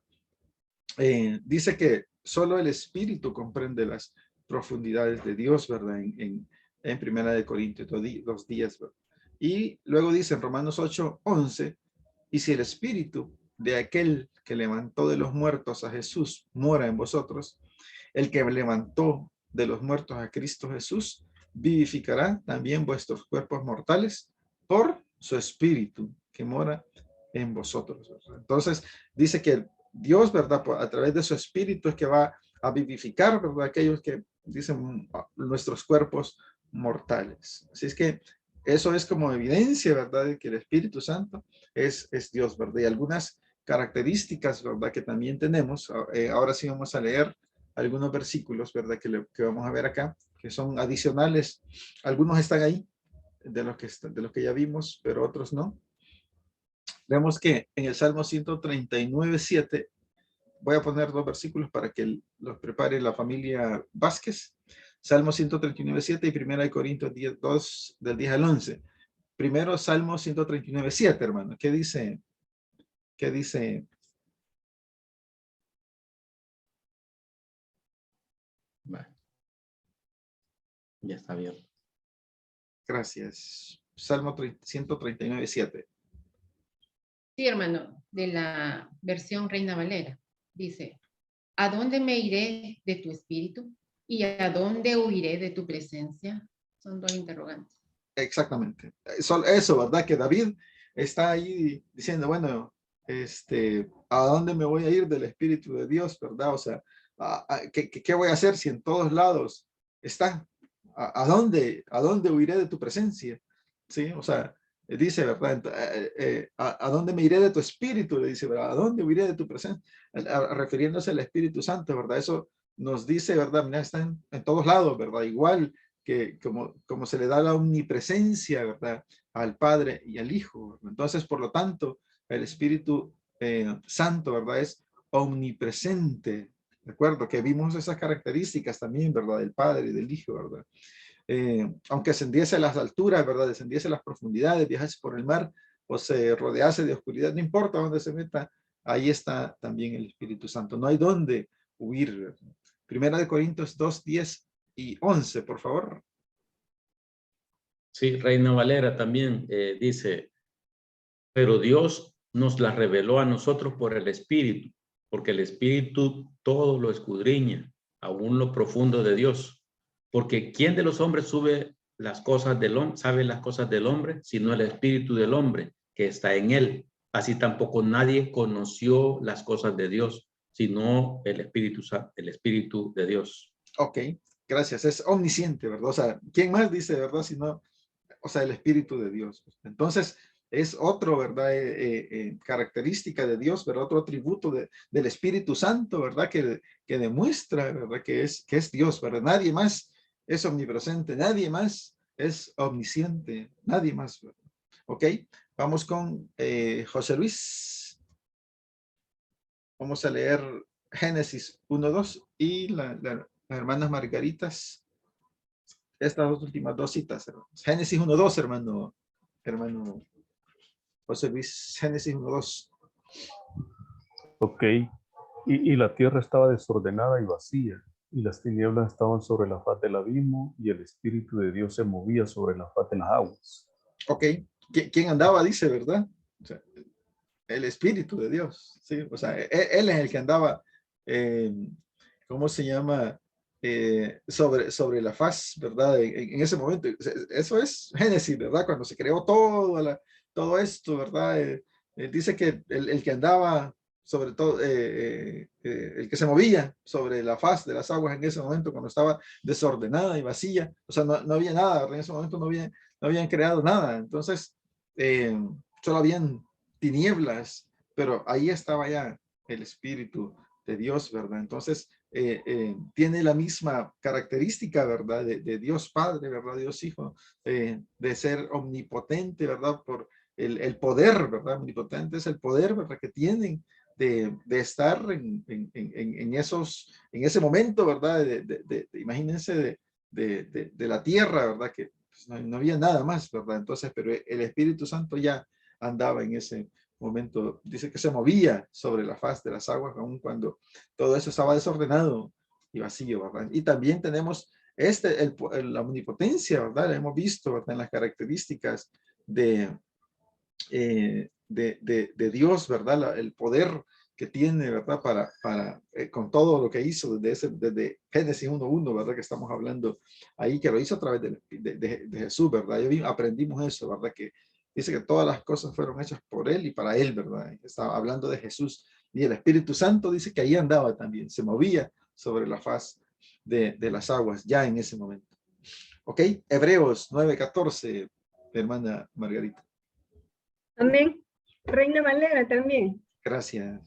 Dice que solo el Espíritu comprende las profundidades de Dios, ¿verdad? En 1 Corintios 2:10, ¿verdad? Y luego dice en Romanos 8:11, y si el Espíritu de aquel que levantó de los muertos a Jesús mora en vosotros, el que levantó de los muertos a Cristo Jesús vivificará también vuestros cuerpos mortales por su Espíritu que mora en vosotros. Entonces dice que Dios, ¿verdad? A través de su Espíritu es que va a vivificar, ¿verdad? Aquellos que dicen nuestros cuerpos mortales. Así es que eso es como evidencia, ¿verdad? De que el Espíritu Santo es Dios, ¿verdad? Y algunas características, ¿verdad? Que también tenemos. Ahora sí vamos a leer algunos versículos, ¿verdad? Que vamos a ver acá, que son adicionales. Algunos están ahí, de los que ya vimos, pero otros no. Vemos que en el Salmo 139:7, voy a poner dos versículos para que los prepare la familia Vázquez. Salmo 139:7 y 1 Corintios 2, del 10 al 11. Primero, Salmo 139:7, hermano. ¿Qué dice? ¿Qué dice? Vale. Ya está abierto. Gracias. Salmo 139:7. Sí, hermano, de la versión Reina Valera. Dice, ¿a dónde me iré de tu espíritu? ¿Y a dónde huiré de tu presencia? Son dos interrogantes. Exactamente. Eso, ¿verdad? Que David está ahí diciendo, bueno, ¿a dónde me voy a ir del Espíritu de Dios, verdad? O sea, ¿qué voy a hacer si en todos lados está? ¿A dónde huiré de tu presencia? Sí, o sea, dice, ¿verdad? ¿A dónde me iré de tu espíritu? Le dice, ¿verdad? ¿A dónde huiré de tu presencia? Refiriéndose al Espíritu Santo, ¿verdad? Eso nos dice, ¿verdad? Mira, están en todos lados, ¿verdad? Igual que como se le da la omnipresencia, ¿verdad? Al Padre y al Hijo, ¿verdad? Entonces, por lo tanto, el Espíritu Santo, ¿verdad? Es omnipresente, ¿de acuerdo? Que vimos esas características también, ¿verdad? Del Padre y del Hijo, ¿verdad? Aunque ascendiese a las alturas, ¿verdad? Descendiese a las profundidades, viajase por el mar o se rodease de oscuridad, no importa dónde se meta, ahí está también el Espíritu Santo. No hay dónde huir, ¿verdad? Primera de Corintios 2:10 y 11, por favor. Sí, Reina Valera también dice, pero Dios nos la reveló a nosotros por el Espíritu, porque el Espíritu todo lo escudriña, aún lo profundo de Dios. Porque ¿quién de los hombres sube las cosas del hombre, sabe las cosas del hombre, sino el espíritu del hombre que está en él? Así tampoco nadie conoció las cosas de Dios, sino el espíritu de Dios. Ok, gracias. Es omnisciente, ¿verdad? O sea, ¿quién más dice, verdad? Sino, o sea, el espíritu de Dios. Entonces, es otro, ¿verdad? Característica de Dios, ¿verdad? Otro atributo del Espíritu Santo, ¿verdad? Que demuestra, ¿verdad? Que es Dios, ¿verdad? Nadie más es omnipresente, nadie más es omnisciente, nadie más, ¿verdad? Ok, vamos con José Luis. Vamos a leer Génesis 1:2 y las hermanas Margaritas, estas dos últimas dos citas, hermanos. Génesis 1:2, hermano José Luis, Génesis 1:2. Ok. Y la tierra estaba desordenada y vacía, y las tinieblas estaban sobre la faz del abismo, y el Espíritu de Dios se movía sobre la faz de las aguas. Ok. ¿Quién andaba? Dice, ¿verdad? O sea, el Espíritu de Dios. ¿Sí? O sea, él es el que andaba, ¿cómo se llama? Sobre la faz, ¿verdad? En ese momento. Eso es Génesis, ¿verdad? Cuando se creó todo esto, ¿verdad? Dice que el que andaba sobre todo, el que se movía sobre la faz de las aguas en ese momento, cuando estaba desordenada y vacía, o sea, no había nada, en ese momento no habían creado nada, entonces solo habían tinieblas, pero ahí estaba ya el Espíritu de Dios, ¿verdad? Entonces, tiene la misma característica, ¿verdad? De Dios Padre, ¿verdad? Dios Hijo, de ser omnipotente, ¿verdad? Por el poder, ¿verdad? Omnipotente es el poder, ¿verdad? Que tienen de estar en ese momento, ¿verdad? Imagínense de la tierra, ¿verdad? Que pues, no había nada más, ¿verdad? Entonces, pero el Espíritu Santo ya andaba en ese momento, dice que se movía sobre la faz de las aguas, aun cuando todo eso estaba desordenado y vacío, ¿verdad? Y también tenemos la omnipotencia, ¿verdad? La hemos visto, ¿verdad? En las características de Dios, ¿verdad? El poder que tiene, ¿verdad? Con todo lo que hizo desde Génesis 1:1, ¿verdad? Que estamos hablando ahí, que lo hizo a través de Jesús, ¿verdad? Aprendimos eso, ¿verdad? Que dice que todas las cosas fueron hechas por Él y para Él, ¿verdad? Está hablando de Jesús. Y el Espíritu Santo dice que ahí andaba también, se movía sobre la faz de las aguas ya en ese momento. ¿Ok? Hebreos 9:14, hermana Margarita. Amén. Reina Valera también. Gracias.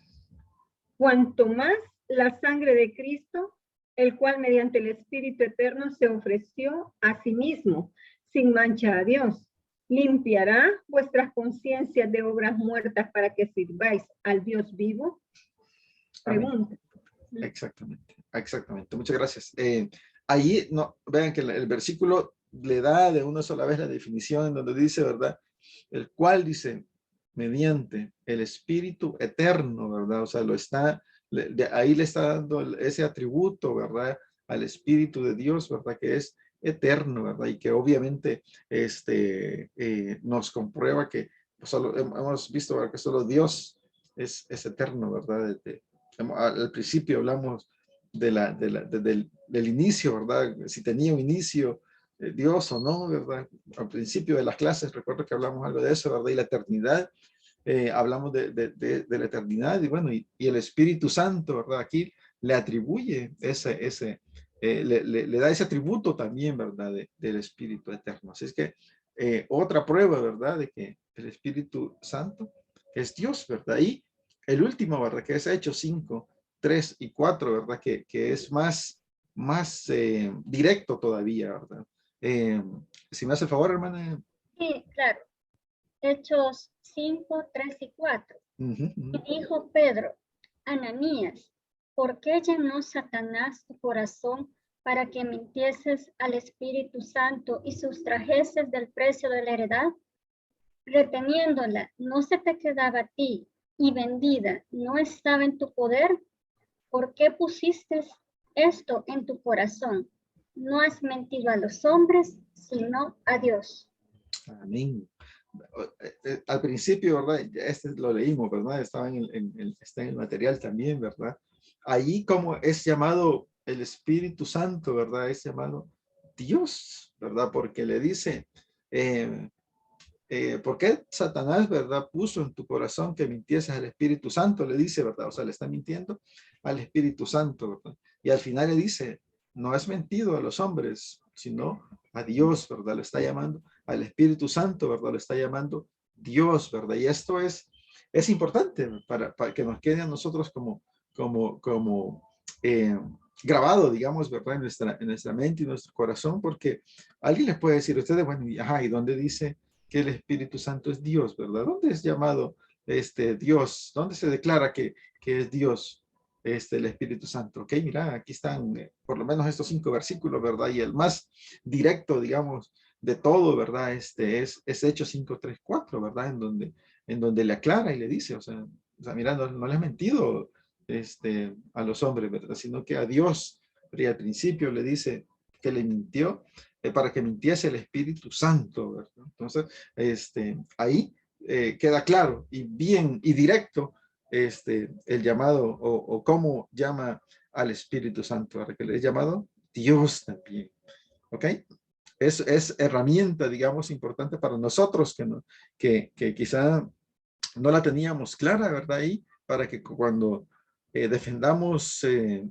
Cuanto más la sangre de Cristo, el cual mediante el Espíritu Eterno se ofreció a sí mismo, sin mancha a Dios, limpiará vuestras conciencias de obras muertas para que sirváis al Dios vivo. Pregunta. Exactamente. Muchas gracias. Ahí, no, vean que el versículo le da de una sola vez la definición en donde dice, ¿verdad? El cual dice, mediante el Espíritu Eterno, ¿verdad? O sea, ahí le está dando ese atributo, ¿verdad? Al Espíritu de Dios, ¿verdad? Que es eterno, ¿verdad? Y que obviamente nos comprueba que solo hemos visto, ¿verdad? Que solo Dios es eterno, ¿verdad? Al principio hablamos del inicio, ¿verdad? Si tenía un inicio Dios o no, ¿verdad? Al principio de las clases, recuerdo que hablamos algo de eso, ¿verdad? Y la eternidad, hablamos de la eternidad y bueno, y el Espíritu Santo, ¿verdad? Aquí le atribuye le da ese atributo también, ¿verdad? Del Espíritu Eterno. Así es que otra prueba, ¿verdad? De que el Espíritu Santo es Dios, ¿verdad? Y el último, ¿verdad? Que es Hechos 5, 3 y 4, ¿verdad? Que es más directo todavía, ¿verdad? Si me hace el favor, hermana. Sí, claro. Hechos 5, 3 y 4. Y dijo Pedro, Ananías, ¿por qué llenó Satanás tu corazón para que mintieses al Espíritu Santo y sustrajeses del precio de la heredad? Reteniéndola, ¿no se te quedaba a ti? Y vendida, ¿no estaba en tu poder? ¿Por qué pusiste esto en tu corazón? No has mentido a los hombres, sino a Dios. Amén. Al principio, ¿verdad? Lo leímos, ¿verdad? Estaba está en el material también, ¿verdad? Ahí como es llamado el Espíritu Santo, ¿verdad? Es llamado Dios, ¿verdad? Porque le dice, ¿por qué Satanás, verdad, puso en tu corazón que mintieses al Espíritu Santo? Le dice, ¿verdad? O sea, le está mintiendo al Espíritu Santo, ¿verdad? Y al final le dice, no has mentido a los hombres, sino a Dios, ¿verdad? Le está llamando al Espíritu Santo, ¿verdad? Le está llamando Dios, ¿verdad? Y esto es importante para que nos quede a nosotros como grabado, digamos, ¿verdad? En nuestra mente y nuestro corazón, porque alguien les puede decir a ustedes, bueno, ¿y dónde dice que el Espíritu Santo es Dios, verdad? ¿Dónde es llamado Dios? ¿Dónde se declara que es Dios, el Espíritu Santo? Ok, mira, aquí están por lo menos estos 5 versículos, ¿verdad? Y el más directo, digamos, de todo, ¿verdad? Es Hechos 5, 3, 4, ¿verdad? En donde le aclara y le dice, o sea mira, no le has mentido a los hombres, ¿verdad? Sino que a Dios, y al principio le dice que le mintió, para que mintiese el Espíritu Santo, ¿verdad? Entonces, ahí queda claro y bien y directo el llamado o cómo llama al Espíritu Santo, ¿verdad? Que le he llamado Dios también, ¿ok? Es herramienta, digamos, importante para nosotros que quizá no la teníamos clara, ¿verdad? Ahí, para que cuando defendamos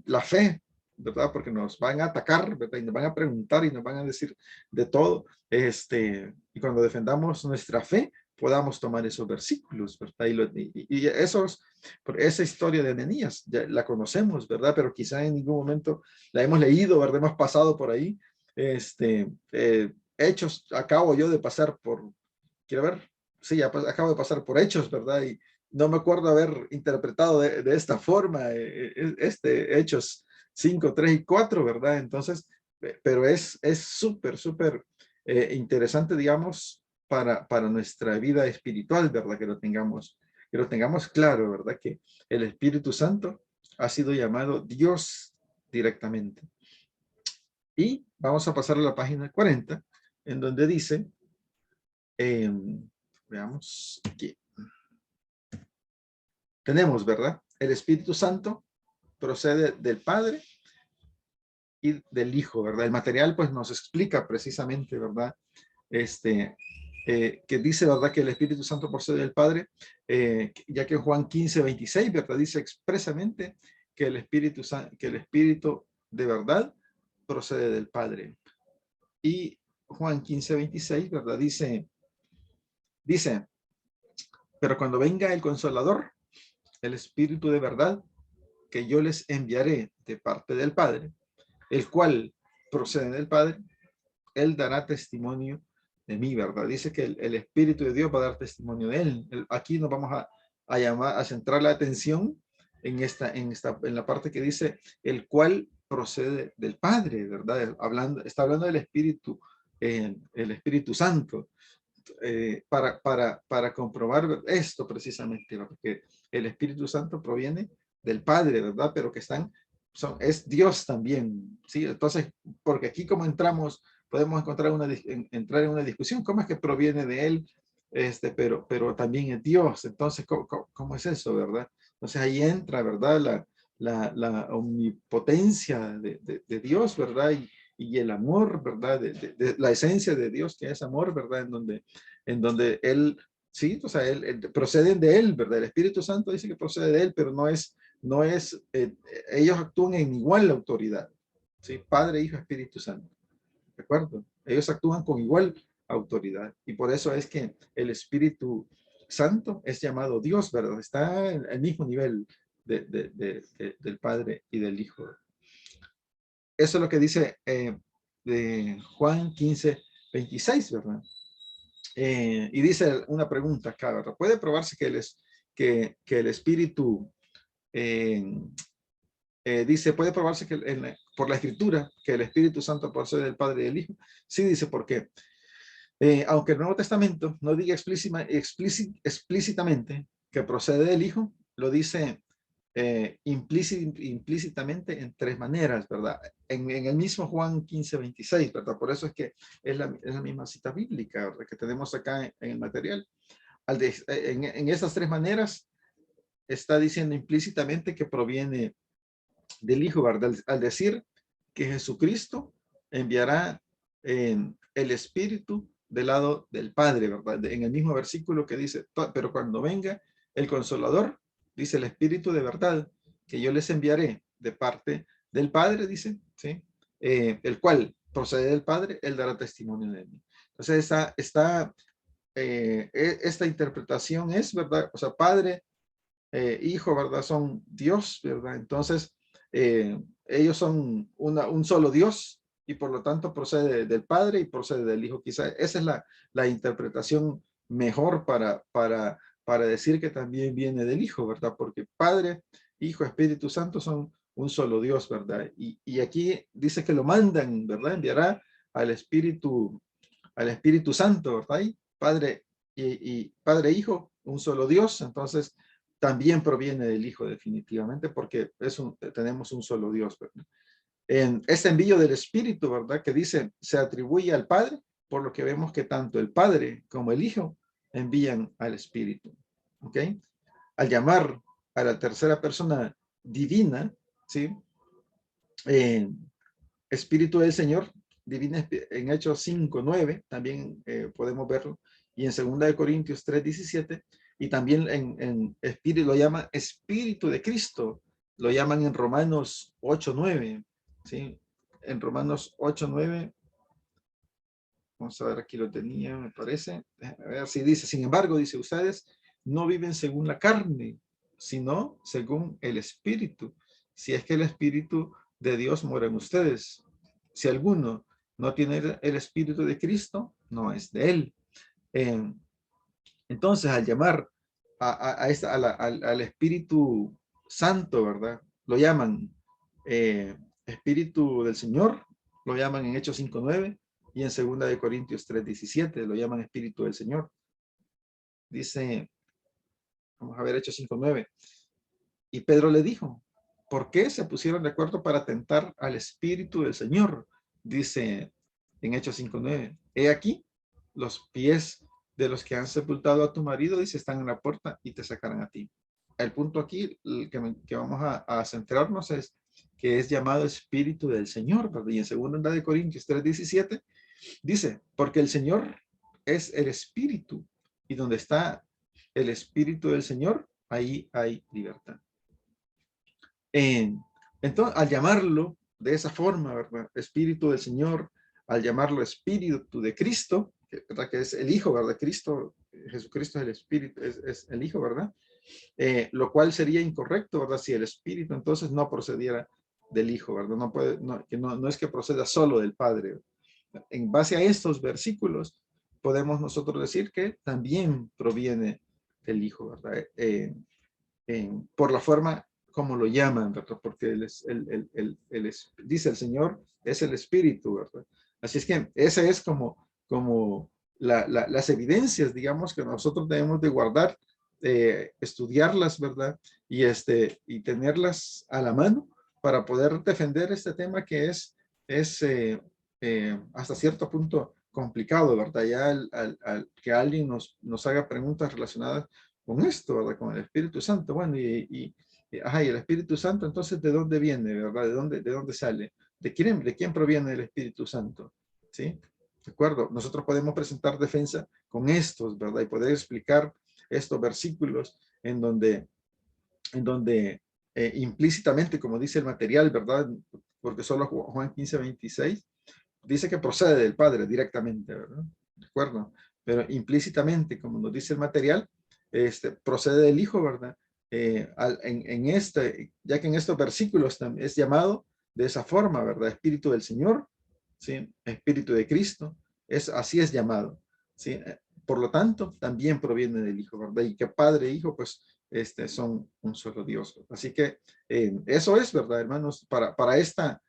la fe, ¿verdad? Porque nos van a atacar, ¿verdad? Y nos van a preguntar y nos van a decir de todo, y cuando defendamos nuestra fe, podamos tomar esos versículos, ¿verdad? Y esa historia de Ananías, ya la conocemos, ¿verdad? Pero quizá en ningún momento la hemos leído, ¿verdad? Hemos pasado por ahí, Hechos, acabo yo de pasar por, quiero ver, sí, ya acabo de pasar por Hechos, ¿verdad? Y no me acuerdo haber interpretado de esta forma Hechos 5, 3 y 4, ¿verdad? Entonces, pero es súper, súper interesante, digamos, para nuestra vida espiritual, ¿verdad? Que lo tengamos claro, ¿verdad? Que el Espíritu Santo ha sido llamado Dios directamente. Y vamos a pasar a la página 40, en donde dice, veamos aquí. Tenemos, ¿verdad? El Espíritu Santo procede del Padre y del Hijo, ¿verdad? El material pues nos explica precisamente, ¿verdad? Que dice, ¿verdad? Que el Espíritu Santo procede del Padre, ya que Juan 15, 26, ¿verdad? Dice expresamente que el Espíritu de verdad procede del Padre. Y Juan 15, 26, ¿verdad? Dice, pero cuando venga el Consolador, el Espíritu de verdad, que yo les enviaré de parte del Padre, el cual procede del Padre, él dará testimonio de mí, ¿verdad? Dice que el Espíritu de Dios va a dar testimonio de él. Aquí nos vamos a centrar la atención en la parte que dice, el cual procede del Padre, ¿verdad? Está hablando del Espíritu, el Espíritu Santo. Para comprobar esto precisamente, porque el Espíritu Santo proviene del Padre, ¿verdad? Pero que es Dios también, ¿sí? Entonces, porque aquí como podemos entrar en una discusión, ¿cómo es que proviene de Él? Pero también es Dios. Entonces, ¿cómo es eso, verdad? Entonces ahí entra, ¿verdad? La omnipotencia de Dios, ¿verdad? Y el amor, ¿verdad? De la esencia de Dios, que es amor, ¿verdad? En donde Él, sí, o sea, él proceden de Él, ¿verdad? El Espíritu Santo dice que procede de Él, pero no es, ellos actúan en igual autoridad, ¿sí? Padre, Hijo, Espíritu Santo, ¿de acuerdo? Ellos actúan con igual autoridad, y por eso es que el Espíritu Santo es llamado Dios, ¿verdad? Está en el mismo nivel del Padre y del Hijo. Eso es lo que dice de Juan 15, 26, ¿verdad? Y dice una pregunta acá, ¿verdad? ¿Puede probarse que el Espíritu, dice, puede probarse por la Escritura que el Espíritu Santo procede del Padre y del Hijo? Sí, dice, porque aunque el Nuevo Testamento no diga explícitamente que procede del Hijo, lo dice implícitamente en 3 maneras, ¿verdad? En el mismo Juan 15, 26, ¿verdad? Por eso es que es la misma cita bíblica, ¿verdad? Que tenemos acá en el material. En esas 3 maneras está diciendo implícitamente que proviene del Hijo, ¿verdad? Al decir que Jesucristo enviará el Espíritu del lado del Padre, ¿verdad? En el mismo versículo que dice, pero cuando venga el Consolador, dice el Espíritu de verdad, que yo les enviaré de parte del Padre, dice, ¿sí? El cual procede del Padre, él dará testimonio de mí. Entonces, esta interpretación es, ¿verdad? O sea, Padre, Hijo, ¿verdad? Son Dios, ¿verdad? Entonces, ellos son un solo Dios y por lo tanto procede del Padre y procede del Hijo. Quizá esa es la interpretación mejor para decir que también viene del Hijo, ¿verdad? Porque Padre, Hijo, Espíritu Santo son un solo Dios, ¿verdad? Y aquí dice que lo mandan, ¿verdad? Enviará al Espíritu Santo, ¿verdad? Y Padre y Padre, Hijo, un solo Dios. Entonces, también proviene del Hijo definitivamente porque tenemos un solo Dios, ¿verdad? En este envío del Espíritu, ¿verdad? Que dice, se atribuye al Padre, por lo que vemos que tanto el Padre como el Hijo envían al Espíritu, ¿ok? Al llamar a la tercera persona divina, ¿sí? Espíritu del Señor, divina en Hechos 5:9, también podemos verlo, y en 2 Corintios 3:17, y también en Espíritu, lo llama Espíritu de Cristo, lo llaman en Romanos 8:9, ¿sí? En Romanos 8:9, vamos a ver, aquí lo tenía, me parece, a ver si dice, sin embargo, dice, ustedes no viven según la carne, sino según el Espíritu, si es que el Espíritu de Dios mora en ustedes. Si alguno no tiene el Espíritu de Cristo, no es de él. Entonces, al llamar al Espíritu Santo, ¿verdad? Lo llaman Espíritu del Señor, lo llaman en Hechos 5:9 y en 2 Corintios 3:17 lo llaman Espíritu del Señor. Dice, vamos a ver Hechos 5:9. Y Pedro le dijo, ¿por qué se pusieron de acuerdo para tentar al Espíritu del Señor? Dice en Hechos 5:9, he aquí, los pies de los que han sepultado a tu marido, dice, están en la puerta y te sacarán a ti. El punto aquí que vamos a centrarnos es que es llamado Espíritu del Señor, ¿verdad? Y en 2 Corintios 3:17 dice, porque el Señor es el Espíritu y donde está el Espíritu del Señor, ahí hay libertad. Entonces, al llamarlo de esa forma, ¿verdad? Espíritu del Señor, al llamarlo Espíritu de Cristo, ¿verdad? Que es el Hijo, ¿verdad? Cristo, Jesucristo es el Espíritu, es el Hijo, ¿verdad? Lo cual sería incorrecto, ¿verdad? Si el Espíritu entonces no procediera del Hijo, ¿verdad? No es que proceda solo del Padre. En base a estos versículos, podemos nosotros decir que también proviene del Hijo, ¿verdad? Por la forma como lo llaman, ¿verdad? Porque dice el Señor, es el Espíritu, ¿verdad? Así es que esa es como las evidencias, digamos, que nosotros debemos de guardar, estudiarlas, ¿verdad? Y tenerlas a la mano para poder defender este tema que es hasta cierto punto complicado, ¿verdad? Ya que alguien nos haga preguntas relacionadas con esto, ¿verdad? Con el Espíritu Santo. Bueno, y el Espíritu Santo, entonces, ¿de dónde viene, verdad? ¿De dónde sale? ¿De quién proviene el Espíritu Santo? ¿Sí? ¿De acuerdo? Nosotros podemos presentar defensa con estos, ¿verdad? Y poder explicar estos versículos en donde implícitamente, como dice el material, ¿verdad? Porque solo Juan 15:26 dice que procede del Padre directamente, ¿verdad? ¿De acuerdo? Pero implícitamente, como nos dice el material, procede del Hijo, ¿verdad? Ya que en estos versículos es llamado de esa forma, ¿verdad? Espíritu del Señor, ¿sí? Espíritu de Cristo, así es llamado, ¿sí? Por lo tanto, también proviene del Hijo, ¿verdad? Y que Padre e Hijo, pues, son un solo Dios. Así que eso es, ¿verdad, hermanos? Para esta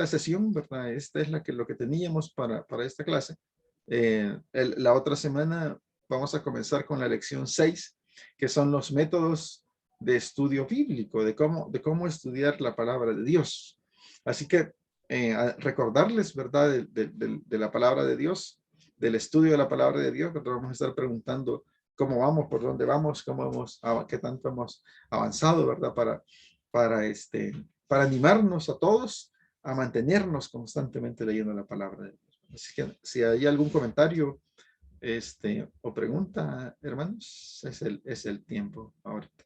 sesión, ¿verdad? Esta es lo que teníamos para esta clase. La otra semana vamos a comenzar con la lección 6, que son los métodos de estudio bíblico, de cómo estudiar la palabra de Dios. Así que recordarles, ¿verdad? De la palabra de Dios, del estudio de la palabra de Dios, que vamos a estar preguntando cómo vamos, por dónde vamos, qué tanto hemos avanzado, ¿verdad? Para para animarnos a todos a mantenernos constantemente leyendo la palabra de Dios. Así que si hay algún comentario o pregunta, hermanos, es el tiempo ahorita.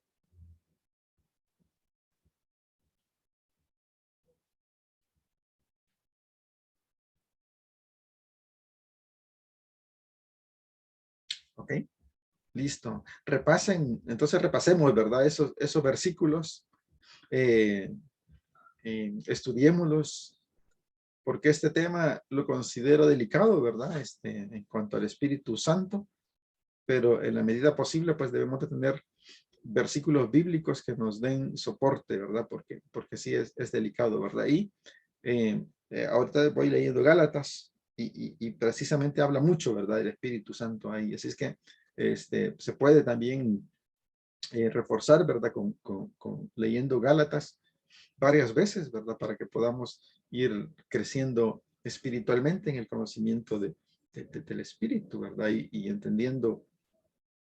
Ok, listo. Entonces repasemos, ¿verdad? Esos versículos, estudiémoslos, porque este tema lo considero delicado, ¿verdad? En cuanto al Espíritu Santo, pero en la medida posible, pues debemos de tener versículos bíblicos que nos den soporte, ¿verdad? Porque sí es delicado, ¿verdad? Y ahorita voy leyendo Gálatas y precisamente habla mucho, ¿verdad? Del Espíritu Santo ahí. Así es que se puede también reforzar, ¿verdad? Con leyendo Gálatas varias veces, ¿verdad? Para que podamos ir creciendo espiritualmente en el conocimiento del Espíritu, ¿verdad? Y entendiendo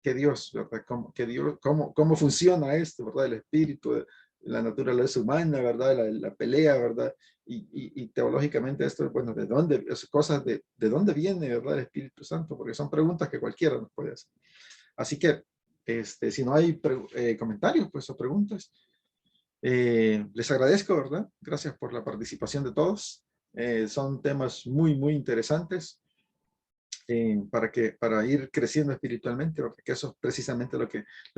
que Dios, ¿verdad? Cómo funciona esto, ¿verdad? El espíritu, la naturaleza humana, ¿verdad? La pelea, ¿verdad? Y teológicamente esto, bueno, ¿de dónde? Cosas de dónde viene, ¿verdad? El Espíritu Santo, porque son preguntas que cualquiera nos puede hacer. Así que, si no hay comentarios, pues, o preguntas, les agradezco, ¿verdad? Gracias por la participación de todos. Son temas muy, muy interesantes. Para ir creciendo espiritualmente, porque eso es precisamente lo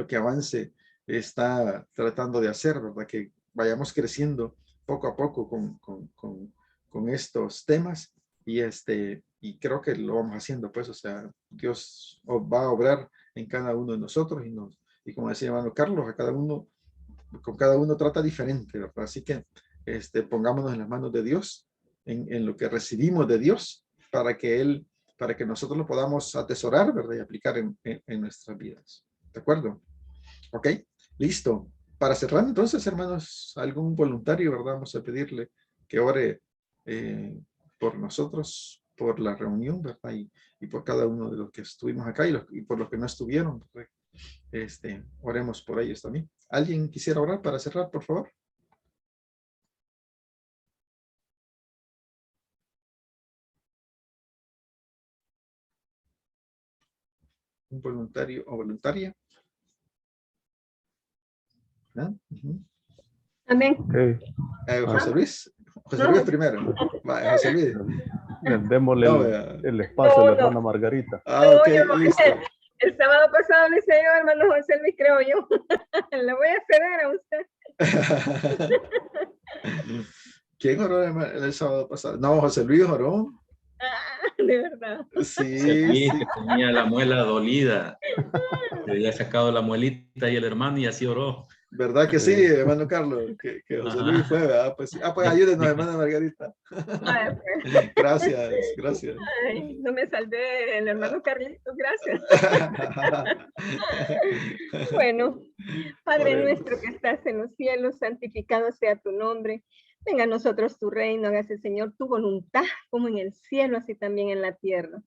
que Avance está tratando de hacer, ¿verdad? Que vayamos creciendo poco a poco con estos temas y creo que lo vamos haciendo, pues, o sea, Dios va a obrar en cada uno de nosotros y como decía hermano Carlos, con cada uno trata diferente, ¿verdad? Así que pongámonos en las manos de Dios, en lo que recibimos de Dios, para que nosotros lo podamos atesorar, ¿verdad? Y aplicar en nuestras vidas. ¿De acuerdo? Ok, listo. Para cerrar entonces, hermanos, algún voluntario, ¿verdad? Vamos a pedirle que ore por nosotros, por la reunión, ¿verdad? Y por cada uno de los que estuvimos acá y por los que no estuvieron, ¿verdad? Oremos por ellos también. ¿Alguien quisiera orar para cerrar, por favor? ¿Un voluntario o voluntaria? ¿No? Amén. Ok. José Luis. José No. Luis primero. Va, José Luis. Démosle No, el espacio a la No, no. hermana Margarita. ok, yo, listo. el sábado pasado le hice yo, hermano José Luis, creo yo. Le voy a ceder a usted. ¿Quién oró el sábado pasado? No, José Luis oró. De verdad. José Sí, Luis, sí. que tenía la muela dolida. Le había sacado la muelita y el hermano y así oró. ¿Verdad que sí, Sí. hermano Carlos? Que José Ajá. Luis fue, ¿verdad? Pues, pues ayúdenos, hermana Margarita. Ay, pues. Gracias, gracias. Ay, no me salvé el hermano Carlitos, gracias. Bueno, Padre Oremos. nuestro que estás en los cielos, santificado sea tu nombre. Venga a nosotros tu reino, hágase, Señor, tu voluntad, como en el cielo, así también en la tierra.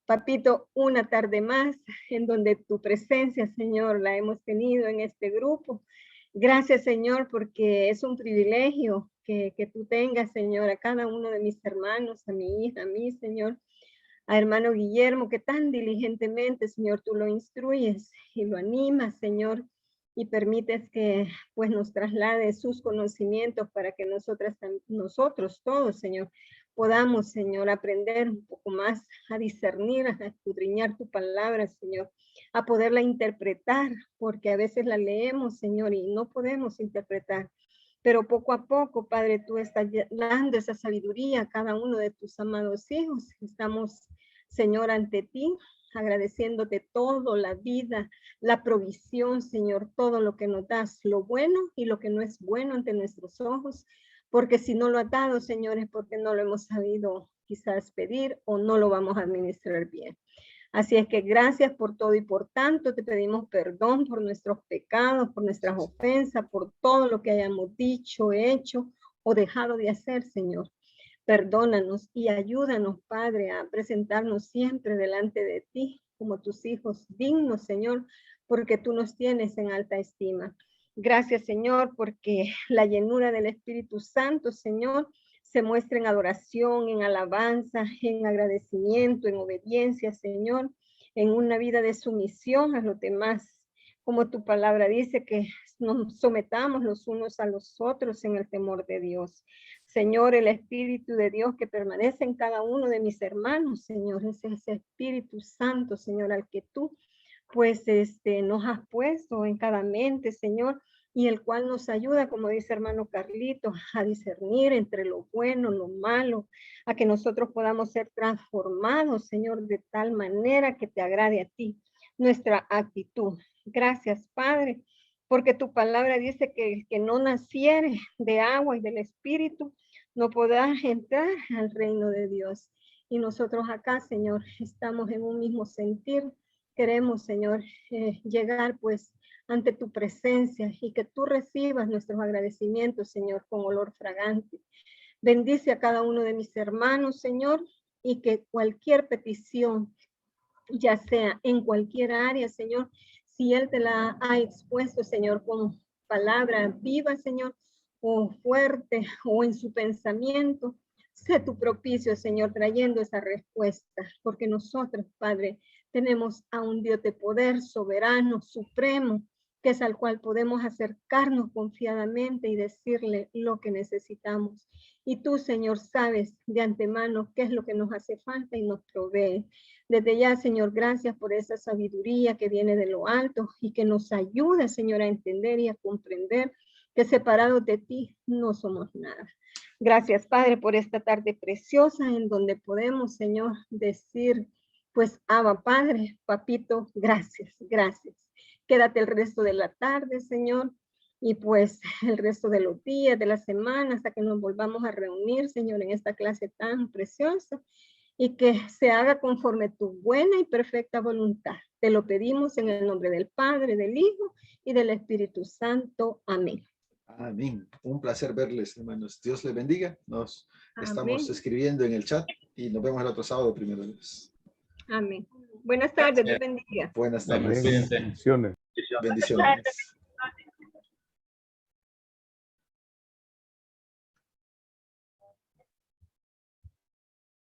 Papito, una tarde más en donde tu presencia, Señor, la hemos tenido en este grupo. Gracias, Señor, porque es un privilegio que tú tengas, Señor, a cada uno de mis hermanos, a mi hija, a mí, Señor, a hermano Guillermo, que tan diligentemente, Señor, tú lo instruyes y lo animas, Señor, y permites que pues nos traslade sus conocimientos para que nosotros todos, Señor, podamos, Señor, aprender un poco más a discernir, a escudriñar tu palabra, Señor, a poderla interpretar, porque a veces la leemos, Señor, y no podemos interpretar. Pero poco a poco, Padre, tú estás dando esa sabiduría a cada uno de tus amados hijos. Estamos, Señor, ante ti, agradeciéndote todo, la vida, la provisión, Señor, todo lo que nos das, lo bueno y lo que no es bueno ante nuestros ojos, porque si no lo has dado, Señor, es porque no lo hemos sabido quizás pedir o no lo vamos a administrar bien. Así es que gracias por todo y por tanto te pedimos perdón por nuestros pecados, por nuestras ofensas, por todo lo que hayamos dicho, hecho o dejado de hacer, Señor. Perdónanos y ayúdanos, Padre, a presentarnos siempre delante de ti como tus hijos dignos, Señor, porque tú nos tienes en alta estima. Gracias, Señor, porque la llenura del Espíritu Santo, Señor, se muestra en adoración, en alabanza, en agradecimiento, en obediencia, Señor, en una vida de sumisión a los demás. Como tu palabra dice, que nos sometamos los unos a los otros en el temor de Dios. Señor, el Espíritu de Dios que permanece en cada uno de mis hermanos, Señor, es ese Espíritu Santo, Señor, al que tú pues nos has puesto en cada mente, Señor, y el cual nos ayuda, como dice hermano Carlito, a discernir entre lo bueno, lo malo, a que nosotros podamos ser transformados, Señor, de tal manera que te agrade a ti nuestra actitud. Gracias, Padre, porque tu palabra dice que el que no naciere de agua y del Espíritu no podrá entrar al reino de Dios. Y nosotros acá, Señor, estamos en un mismo sentir. Queremos, Señor, llegar pues ante tu presencia y que tú recibas nuestros agradecimientos, Señor, con olor fragante. Bendice a cada uno de mis hermanos, Señor, y que cualquier petición, ya sea en cualquier área, Señor, si Él te la ha expuesto, Señor, con palabra viva, Señor, o fuerte, o en su pensamiento, sé tu propicio, Señor, trayendo esa respuesta, porque nosotros, Padre, tenemos a un Dios de poder, soberano, supremo, que es al cual podemos acercarnos confiadamente y decirle lo que necesitamos. Y tú, Señor, sabes de antemano qué es lo que nos hace falta y nos provee. Desde ya, Señor, gracias por esa sabiduría que viene de lo alto y que nos ayuda, Señor, a entender y a comprender que separados de ti no somos nada. Gracias, Padre, por esta tarde preciosa en donde podemos, Señor, decir, pues, Abba, Padre, Papito, gracias, gracias. Quédate el resto de la tarde, Señor, y pues el resto de los días, de la semana, hasta que nos volvamos a reunir, Señor, en esta clase tan preciosa, y que se haga conforme tu buena y perfecta voluntad. Te lo pedimos en el nombre del Padre, del Hijo y del Espíritu Santo. Amén. Amén. Un placer verles, hermanos. Dios les bendiga. Nos estamos Amén. escribiendo en el chat y nos vemos el otro sábado, primero Dios. Amén. Buenas tardes, Dios bendiga. Buenas tardes. Amén. Bendiciones. Bendiciones.